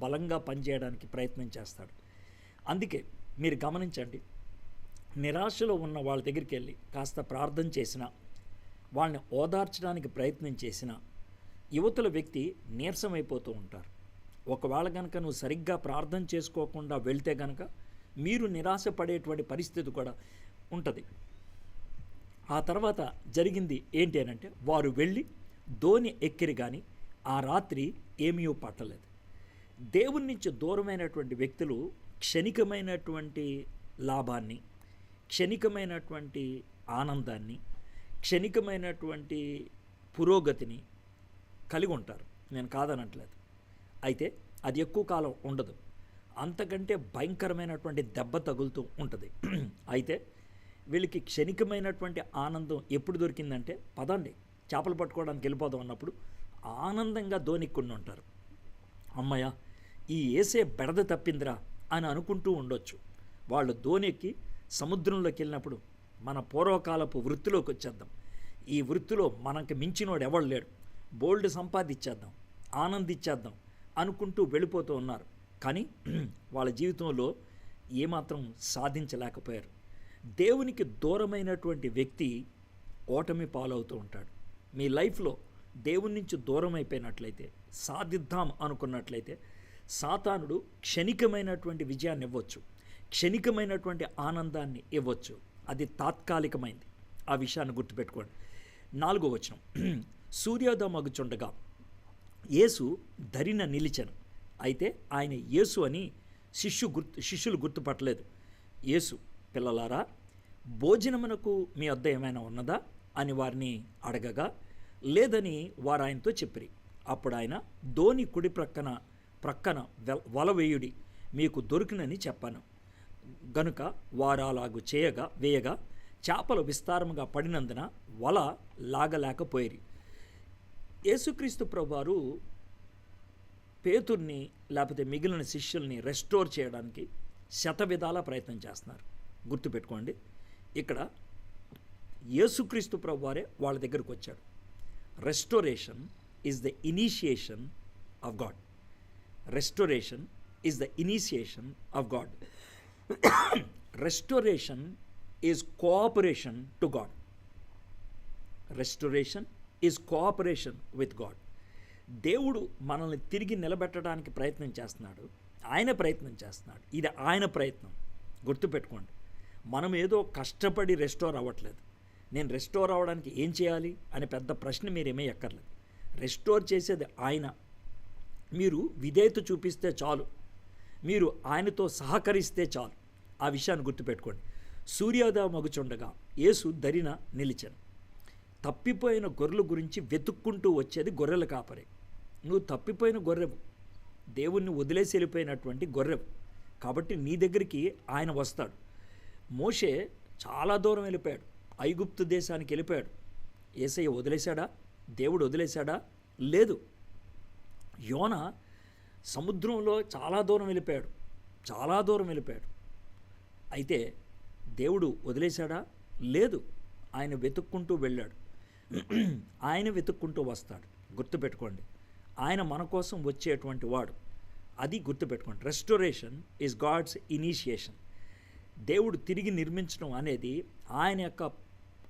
బలంగా పనిచేయడానికి ప్రయత్నం చేస్తాడు. అందుకే మీరు గమనించండి, నిరాశలో ఉన్న వాళ్ళ దగ్గరికి వెళ్ళి కాస్త ప్రార్థన చేసినా, వాళ్ళని ఓదార్చడానికి ప్రయత్నం చేసినా యువతుల వ్యక్తి నీరసమైపోతూ ఉంటారు. ఒకవేళ కనుక నువ్వు సరిగ్గా ప్రార్థన చేసుకోకుండా వెళ్తే కనుక మీరు నిరాశపడేటువంటి పరిస్థితి కూడా ఉంటుంది. ఆ తర్వాత జరిగింది ఏంటి అనంటే, వారు వెళ్ళి దోణి ఎక్కిరి కానీ ఆ రాత్రి ఏమీ పట్టలేదు. దేవుని నుంచి దూరమైనటువంటి వ్యక్తులు క్షణికమైనటువంటి లాభాన్ని, క్షణికమైనటువంటి ఆనందాన్ని, క్షణికమైనటువంటి పురోగతిని కలిగి ఉంటారు. నేను కాదనట్లేదు. అయితే అది ఎక్కువ కాలం ఉండదు, అంతకంటే భయంకరమైనటువంటి దెబ్బ తగులుతూ ఉంటుంది. అయితే వీళ్ళకి క్షణికమైనటువంటి ఆనందం ఎప్పుడు దొరికిందంటే, పదండి చేపలు పట్టుకోవడానికి వెళ్ళిపోదాం అన్నప్పుడు ఆనందంగా దోనిక్కుని ఉంటారు. అమ్మయ్య, ఈ ఏసే బెడద తప్పిందిరా అని అనుకుంటూ ఉండొచ్చు. వాళ్ళు దోనెక్కి సముద్రంలోకి వెళ్ళినప్పుడు మన పూర్వకాలపు వృత్తిలోకి వచ్చేద్దాం, ఈ వృత్తిలో మనకి మించినోడు ఎవడు లేడు, బోల్డ్ సంపాదించేద్దాం, ఆనందించేద్దాం అనుకుంటూ వెళ్ళిపోతూ ఉన్నారు. కానీ వాళ్ళ జీవితంలో ఏమాత్రం సాధించలేకపోయారు. దేవునికి దూరమైనటువంటి వ్యక్తి ఓటమి పాలవుతూ ఉంటాడు. మీ లైఫ్లో దేవుని నుంచి దూరం అయిపోయినట్లయితే, సాధిద్దాం అనుకున్నట్లయితే సాతానుడు క్షణికమైనటువంటి విజయాన్ని ఇవ్వచ్చు, క్షణికమైనటువంటి ఆనందాన్ని ఇవ్వచ్చు. అది తాత్కాలికమైంది. ఆ విషయాన్ని గుర్తుపెట్టుకోండి. 4వ వచనం, సూర్యోదయమగుచుండగా యేసు ధరిన నిలిచెను. అయితే ఆయన యేసు అని శిష్యులు గుర్తుపట్టలేదు. యేసు, పిల్లలారా, భోజనమునకు మీ వద్ద ఏమైనా ఉన్నదా అని వారిని అడగగా లేదని వారు ఆయనతో చెప్పిరి. అప్పుడు ఆయన, ధోని కుడి ప్రక్కన వల వేయుడి, మీకు దొరికినని చెప్పాను. గనుక వారు అలాగు వేయగా చేపలు విస్తారముగా పడినందున వల లాగలేకపోయిరి. యేసుక్రీస్తు ప్రభువారు పేతుర్ని లేకపోతే మిగిలిన శిష్యుల్ని రెస్టోర్ చేయడానికి శతవిధాల ప్రయత్నం చేస్తున్నారు. గుర్తుపెట్టుకోండి, ఇక్కడ యేసుక్రీస్తు ప్రభువారే వాళ్ళ దగ్గరకు వచ్చాడు. Restoration is the initiation of God. Restoration is the initiation of God. Restoration is cooperation to God. Restoration is cooperation with God. దేవుడు మనల్ని తిరిగి నిలబెట్టడానికి ప్రయత్నం చేస్తున్నాడు. ఆయన ప్రయత్నం చేస్తున్నాడు. ఇది ఆయన ప్రయత్నం. గుర్తుపెట్టుకోండి, మనం ఏదో కష్టపడి రెస్టోర్ అవ్వట్లేదు. నేను రెస్టోర్ అవ్వడానికి ఏం చేయాలి అనే పెద్ద ప్రశ్న మీరేమీ ఎక్కర్లేదు. రెస్టోర్ చేసేది ఆయన. మీరు విధేయత చూపిస్తే చాలు, మీరు ఆయనతో సహకరిస్తే చాలు. ఆ విషయాన్ని గుర్తుపెట్టుకోండి. సూర్యోదయం మగుచుండగా యేసు ధరిన నిలిచెను. తప్పిపోయిన గొర్రెల గురించి వెతుక్కుంటూ వచ్చేది గొర్రెల కాపరి. నువ్వు తప్పిపోయిన గొర్రెవు, దేవుణ్ణి వదిలేసి వెళ్ళిపోయినటువంటి గొర్రెవు. కాబట్టి నీ దగ్గరికి ఆయన వస్తాడు. మోషే చాలా దూరం వెళ్ళిపోయాడు, ఐగుప్తు దేశానికి వెళ్ళిపోయాడు. యేసయ్య వదిలేశాడా? దేవుడు వదిలేశాడా? లేదు. యోనా సముద్రంలో చాలా దూరం వెళ్ళిపోయాడు, చాలా దూరం వెళ్ళిపోయాడు. అయితే దేవుడు వదిలేశాడా? లేదు. ఆయన వెతుక్కుంటూ వెళ్ళాడు. ఆయన వెతుక్కుంటూ వస్తాడు. గుర్తుపెట్టుకోండి, ఆయన మన కోసం వచ్చేటువంటి వాడు. అది గుర్తుపెట్టుకోండి. Restoration is God's initiation. దేవుడు తిరిగి నిర్మించడం అనేది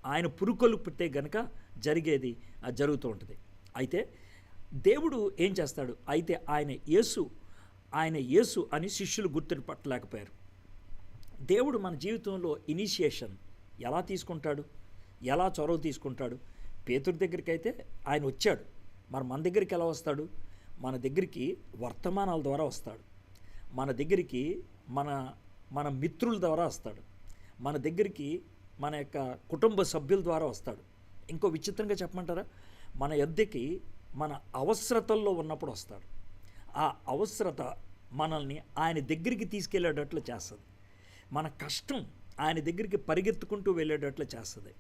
ఆయన పురుకొల్పితే గనక జరిగేది జరుగుతూ ఉంటుంది. అయితే దేవుడు ఏం చేస్తాడు? అయితే ఆయన యేసు అని శిష్యులు గుర్తుపట్టలేకపోయారు. దేవుడు మన జీవితంలో ఇనిషియేషన్ ఎలా తీసుకుంటాడు, ఎలా చొరవ తీసుకుంటాడు? పేతురు దగ్గరికి అయితే ఆయన వచ్చాడు. మరి మన దగ్గరికి ఎలా వస్తాడు? మన దగ్గరికి వర్తమానాల ద్వారా వస్తాడు. మన దగ్గరికి మన మిత్రుల ద్వారా వస్తాడు. మన దగ్గరికి మన యొక్క కుటుంబ సభ్యుల ద్వారా వస్తాడు. ఇంకో విచిత్రంగా చెప్పమంటారా? మన యొద్దకి మన అవసరతల్లో ఉన్నప్పుడు వస్తాడు. ఆ అవసరత మనల్ని ఆయన దగ్గరికి తీసుకెళ్ళేటట్లు చేస్తుంది. మన కష్టం ఆయన దగ్గరికి పరిగెత్తుకుంటూ వెళ్ళేటట్లు చేస్తుంది.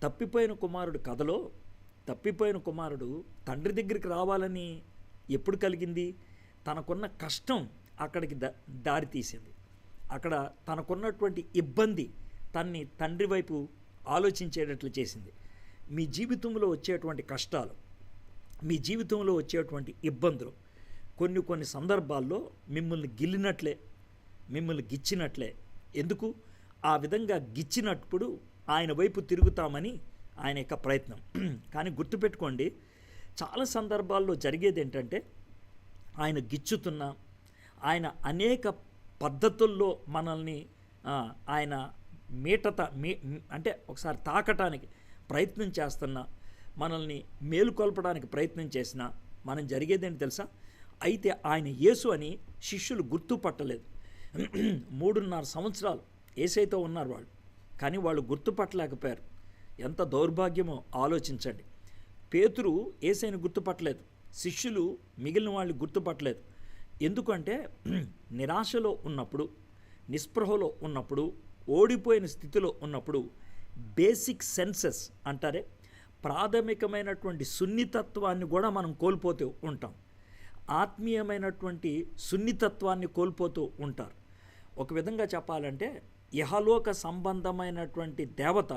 తప్పిపోయిన కుమారుడు కథలో తప్పిపోయిన కుమారుడు తండ్రి దగ్గరికి రావాలని ఎప్పుడు కలిగింది? తనకున్న కష్టం అక్కడికి దారి తీసింది. అక్కడ తనకున్నటువంటి ఇబ్బంది తన్ని తండ్రి వైపు ఆలోచించేటట్లు చేసింది. మీ జీవితంలో వచ్చేటువంటి కష్టాలు, మీ జీవితంలో వచ్చేటువంటి ఇబ్బందులు కొన్ని సందర్భాల్లో మిమ్మల్ని గిచ్చినట్లే. ఎందుకు? ఆ విధంగా గిచ్చినప్పుడు ఆయన వైపు తిరుగుతామని ఆయన యొక్క ప్రయత్నం. కానీ గుర్తుపెట్టుకోండి, చాలా సందర్భాల్లో జరిగేది ఏంటంటే ఆయన గిచ్చుతున్నా, ఆయన అనేక పద్ధతుల్లో మనల్ని ఆయన అంటే ఒకసారి తాకటానికి ప్రయత్నం చేస్తున్నా, మనల్ని మేలుకొల్పడానికి ప్రయత్నం చేసినా మనం జరిగేదేంటి తెలుసా? అయితే ఆయన యేసు అని శిష్యులు గుర్తుపట్టలేదు. 3.5 సంవత్సరాలు యేసయ్యతో ఉన్నారు వాళ్ళు, కానీ వాళ్ళు గుర్తుపట్టలేకపోయారు. ఎంత దౌర్భాగ్యమో ఆలోచించండి. పేతురు యేసయ్యను గుర్తుపట్టలేదు, శిష్యులు మిగిలిన వాళ్ళు గుర్తుపట్టలేదు. ఎందుకంటే నిరాశలో ఉన్నప్పుడు, నిస్పృహలో ఉన్నప్పుడు, ఓడిపోయిన స్థితిలో ఉన్నప్పుడు బేసిక్ సెన్సెస్ అంటారే, ప్రాథమికమైనటువంటి సున్నితత్వాన్ని కూడా మనం కోల్పోతూ ఉంటాం. ఆత్మీయమైనటువంటి సున్నితత్వాన్ని కోల్పోతూ ఉంటారు. ఒక విధంగా చెప్పాలంటే ఇహలోక సంబంధమైనటువంటి దేవత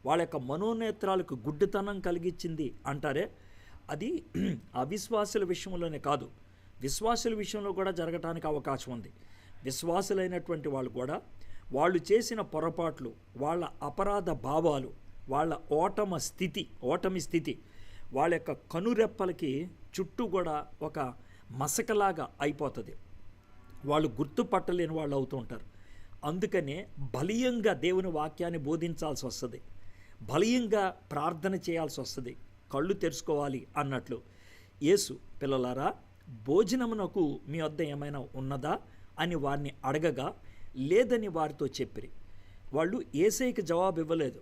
వాళ్ళ యొక్క మనోనేత్రాలకు గుడ్డితనం కలిగించింది అంటారే, అది అవిశ్వాసుల విషయంలోనే కాదు, విశ్వాసుల విషయంలో కూడా జరగటానికి అవకాశం ఉంది. విశ్వాసులైనటువంటి వాళ్ళు కూడా వాళ్ళు చేసిన పొరపాట్లు, వాళ్ళ అపరాధ భావాలు, వాళ్ళ ఓటమి స్థితి వాళ్ళ యొక్క కనురెప్పలకి చుట్టూ కూడా ఒక మసకలాగా అయిపోతుంది. వాళ్ళు గుర్తుపట్టలేని వాళ్ళు అవుతూ ఉంటారు. అందుకనే బలీయంగా దేవుని వాక్యాన్ని బోధించాల్సి వస్తుంది, బలీయంగా ప్రార్థన చేయాల్సి వస్తుంది, కళ్ళు తెరుచుకోవాలి అన్నట్లు. యేసు, పిల్లలారా, భోజనమునకు మీ వద్ద ఏమైనా ఉన్నదా అని వారిని అడగగా లేదని వారితో చెప్పిరి. వాళ్ళు యేసయ్యకి జవాబు ఇవ్వలేదు,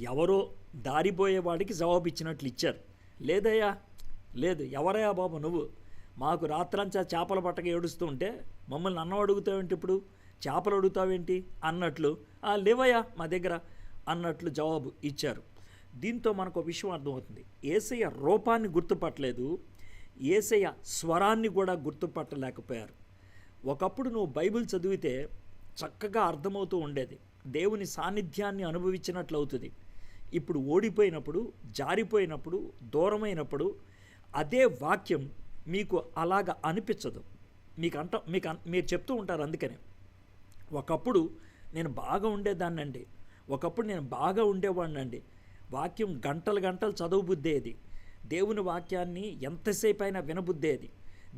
ఎవరో దారిపోయేవాడికి జవాబు ఇచ్చినట్లు ఇచ్చారు. లేదయ్యా, లేదు. ఎవరయ్యా బాబు నువ్వు? మాకు రాత్రంచా చేపలు పట్టక ఏడుస్తూ ఉంటే మమ్మల్ని అన్నం అడుగుతావేంటి, ఇప్పుడు చేపలు అడుగుతావేంటి అన్నట్లు, లేవయ్యా మా దగ్గర అన్నట్లు జవాబు ఇచ్చారు. దీంతో మనకు ఒక విషయం అర్థమవుతుంది. యేసయ్య రూపాన్ని గుర్తుపట్టలేదు, యేసయ్య స్వరాన్ని కూడా గుర్తుపట్టలేకపోయారు. ఒకప్పుడు నువ్వు బైబిల్ చదివితే చక్కగా అర్థమవుతూ ఉండేది, దేవుని సాన్నిధ్యాన్ని అనుభవించినట్లు అవుతుంది. ఇప్పుడు ఓడిపోయినప్పుడు, జారిపోయినప్పుడు, దూరమైనప్పుడు అదే వాక్యం మీకు అలాగ అనిపించదు. మీరు చెప్తూ ఉంటారు. అందుకనే ఒకప్పుడు నేను బాగా ఉండేదాన్నండి, ఒకప్పుడు నేను బాగా ఉండేవాడినండి, వాక్యం గంటలు గంటలు చదవబుద్దేది, దేవుని వాక్యాన్ని ఎంతసేపు అయినా వినబుద్దేది,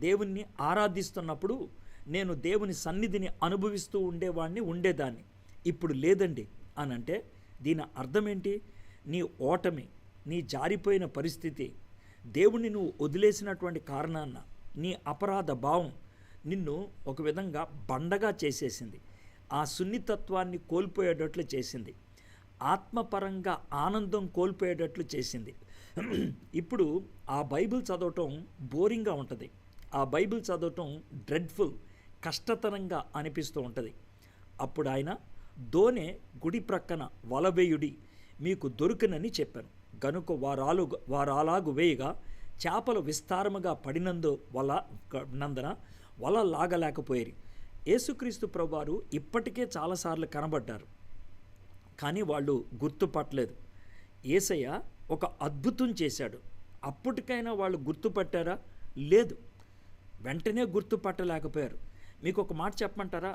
దేవుణ్ణి ఆరాధిస్తున్నప్పుడు నేను దేవుని సన్నిధిని అనుభవిస్తూ ఉండేదాన్ని. ఇప్పుడు లేదండి అని అంటే దీని అర్థం ఏంటి? నీ ఓటమి, నీ జారిపోయిన పరిస్థితి, దేవుణ్ణి నువ్వు వదిలేసినటువంటి కారణాన నీ అపరాధ భావం నిన్ను ఒక విధంగా బండగా చేసేసింది, ఆ సున్నితత్వాన్ని కోల్పోయేటట్లు చేసింది, ఆత్మపరంగా ఆనందం కోల్పోయేటట్లు చేసింది. ఇప్పుడు ఆ బైబిల్ చదవటం బోరింగ్గా ఉంటుంది, ఆ బైబిల్ చదవటం డ్రెడ్ఫుల్, కష్టతరంగా అనిపిస్తూ ఉంటుంది. అప్పుడు ఆయన, దోనె గుడి ప్రక్కన వలవేయుడి, మీకు దొరుకునని చెప్పాను. గనుక వారాలాగు వేయగా చేపలు విస్తారముగా పడినందున వల లాగలేకపోయేరి. యేసుక్రీస్తు ప్రభువారు ఇప్పటికే చాలాసార్లు కనబడ్డారు, కానీ వాళ్ళు గుర్తుపట్టలేదు. యేసయ్య ఒక అద్భుతం చేశాడు, అప్పటికైనా వాళ్ళు గుర్తుపట్టారా? లేదు, వెంటనే గుర్తుపట్టలేకపోయారు. మీకు ఒక మాట చెప్పమంటారా?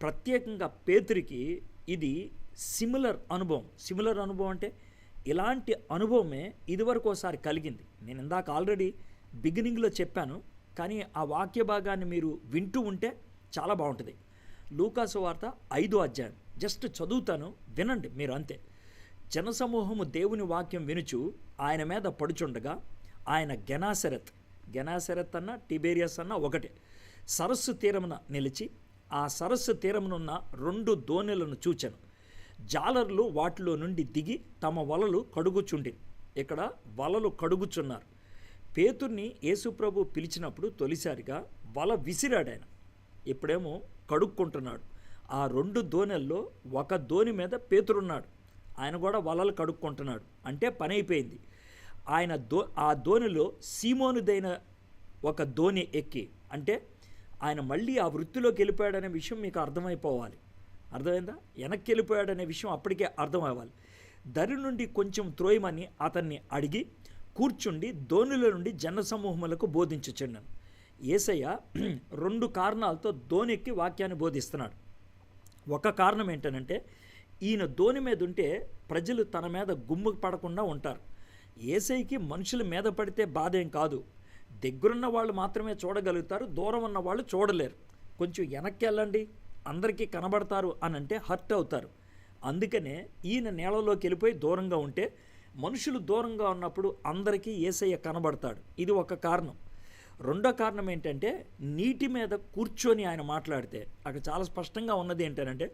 ప్రత్యేకంగా పేతురికి ఇది సిమిలర్ అనుభవం అంటే ఇలాంటి అనుభవమే ఇదివరకు ఒకసారి కలిగింది. నేను ఇందాక ఆల్రెడీ బిగినింగ్లో చెప్పాను, కానీ ఆ వాక్య భాగాన్ని మీరు వింటూ ఉంటే చాలా బాగుంటుంది. లూకాసు వార్త 5వ అధ్యాయం జస్ట్ చదువుతాను, వినండి మీరు అంతే. జనసమూహము దేవుని వాక్యం వినుచు ఆయన మీద పడుచుండగా ఆయన గెనాసరెత్ అన్న టిబేరియస్ అన్న ఒకటే సరస్సు తీరమున నిలిచి ఆ సరస్సు తీరమునున్న 2 దోణెలను చూచెను. జాలర్లు వాటిలో నుండి దిగి తమ వలలు కడుగుచుండి, ఇక్కడ వలలు కడుగుచున్నారు. పేతుర్ని యేసుప్రభు పిలిచినప్పుడు తొలిసారిగా వల విసిరాడు ఆయన, ఇప్పుడేమో కడుక్కుంటున్నాడు. ఆ 2 దోణెల్లో ఒక దోణి మీద పేతురున్నాడు, ఆయన కూడా వలలు కడుక్కుంటున్నాడు. అంటే పని అయిపోయింది. ఆయన ఆ దోణిలో సీమోనుదైన ఒక దోణి ఎక్కి, అంటే ఆయన మళ్ళీ ఆ వృత్తిలోకి వెళ్ళిపోయాడనే విషయం మీకు అర్థమైపోవాలి. అర్థమైందా? వెనక్కి వెళ్ళిపోయాడనే విషయం అప్పటికే అర్థం అవ్వాలి. దరి నుండి కొంచెం త్రోయమని అతన్ని అడిగి కూర్చుండి దోణిలో నుండి జనసమూహములకు బోధించుచుండెను. యేసయ్య 2 కారణాలతో దోణెక్కి వాక్యాన్ని బోధిస్తున్నాడు. ఒక కారణం ఏంటనంటే, ఈయన దోణి మీద ఉంటే ప్రజలు తన మీద గుమ్ము పడకుండా ఉంటారు. యేసయ్యకి మనుషుల మీద పడితే బాధ ఏం కాదు, దగ్గరున్న వాళ్ళు మాత్రమే చూడగలుగుతారు, దూరం ఉన్న వాళ్ళు చూడలేరు. కొంచెం వెనక్కి వెళ్ళండి, అందరికీ కనబడతారు అని అంటే హర్ట్ అవుతారు. అందుకనే ఈయన నేలలోకి వెళ్ళిపోయి దూరంగా ఉంటే మనుషులు దూరంగా ఉన్నప్పుడు అందరికీ యేసయ్య కనబడతాడు. ఇది ఒక కారణం. రెండో కారణం ఏంటంటే, నీటి మీద కూర్చొని ఆయన మాట్లాడితే అక్కడ చాలా స్పష్టంగా ఉన్నది ఏంటంటే,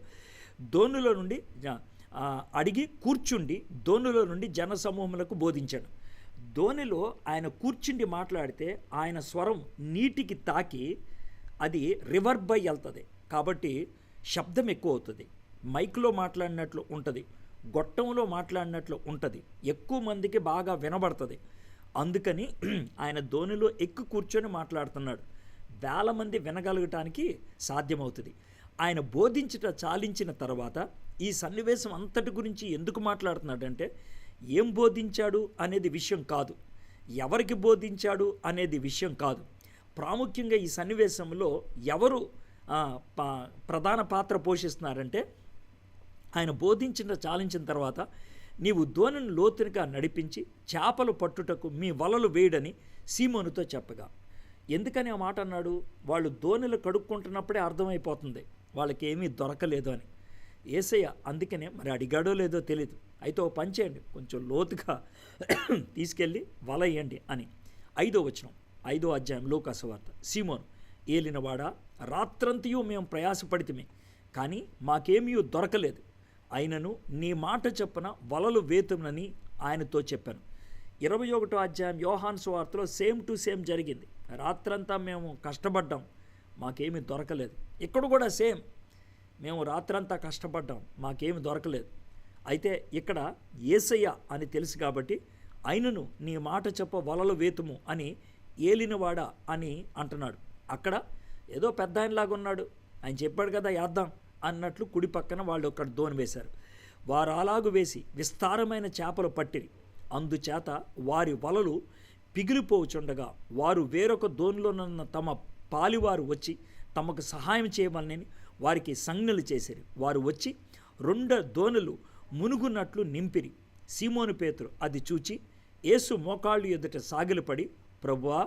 దోణిలో నుండి అడిగి కూర్చుండి దోణిలో నుండి జనసమూహములకు బోధించాడు. దోణిలో ఆయన కూర్చుండి మాట్లాడితే ఆయన స్వరం నీటికి తాకి అది రివర్బై వెళ్తుంది, కాబట్టి శబ్దం ఎక్కువ అవుతుంది. మైక్లో మాట్లాడినట్లు ఉంటుంది, గొట్టంలో మాట్లాడినట్లు ఉంటుంది, ఎక్కువ మందికి బాగా వినబడుతుంది. అందుకని ఆయన దోణిలో ఎక్కువ కూర్చొని మాట్లాడుతున్నాడు, వేల మంది వినగలగటానికి సాధ్యమవుతుంది. ఆయన చాలించిన తర్వాత ఈ సన్నివేశం అంతటి గురించి ఎందుకు మాట్లాడుతున్నాడంటే, ఏం బోధించాడు అనేది విషయం కాదు, ఎవరికి బోధించాడు అనేది విషయం కాదు. ప్రాముఖ్యంగా ఈ సన్నివేశంలో ఎవరు ప్రధాన పాత్ర పోషిస్తున్నారంటే, ఆయన చాలించిన తర్వాత నీవు దోణిని లోతుగా నడిపించి చేపలు పట్టుటకు మీ వలలు వేయడని సీమోనుతో చెప్పగా. ఎందుకని ఆ మాట అన్నాడు? వాళ్ళు దోణిలు కడుక్కుంటున్నప్పుడే అర్థమైపోతుంది వాళ్ళకి ఏమీ దొరకలేదు అని. యేసయ్య అందుకనే మరి అడిగాడో లేదో తెలియదు, అయితే ఓ పని చేయండి, కొంచెం లోతుగా తీసుకెళ్ళి వల వేయండి అని. 5వ వచనం, 5వ అధ్యాయం లూకా సువార్త. సీమోను, ఏలినవాడా, రాత్రంతయు మేము ప్రయాసపడితిమి, కానీ మాకేమీ దొరకలేదు. అయినను నీ మాట చొప్పున వలలు వేతునని ఆయనతో చెప్పాను. 21వ అధ్యాయం యోహాను సువార్తలో సేమ్ టు సేమ్ జరిగింది. రాత్రంతా మేము కష్టపడ్డాం, మాకేమీ దొరకలేదు. ఇక్కడ కూడా సేమ్, మేము రాత్రంతా కష్టపడ్డాం, మాకేమి దొరకలేదు. అయితే ఇక్కడ యేసయ్య అని తెలుసు కాబట్టి అయినను నీ మాట చెప్ప వలలు వేతుము అని ఏలినవాడా అని అంటున్నాడు. అక్కడ ఏదో పెద్ద ఆయనలాగా ఉన్నాడు, ఆయన చెప్పాడు కదా వేద్దాం అన్నట్లు కుడి పక్కన వాళ్ళు అక్కడ దోణి వేశారు. వారు అలాగు వేసి విస్తారమైన చేపలు పట్టిరి. అందుచేత వారి వలలు పిగిలిపోచుండగా వారు వేరొక దోణిలోనున్న తమ పాలివారు వచ్చి తమకు సహాయం చేయమని వారికి సంజ్ఞలు చేసిరి. వారు వచ్చి 2 దోణులు మునుగున్నట్లు నింపిరి. సీమోను పేతురు అది చూచి యేసు మోకాళ్ళు ఎదుట సాగిలపడి, ప్రభువా,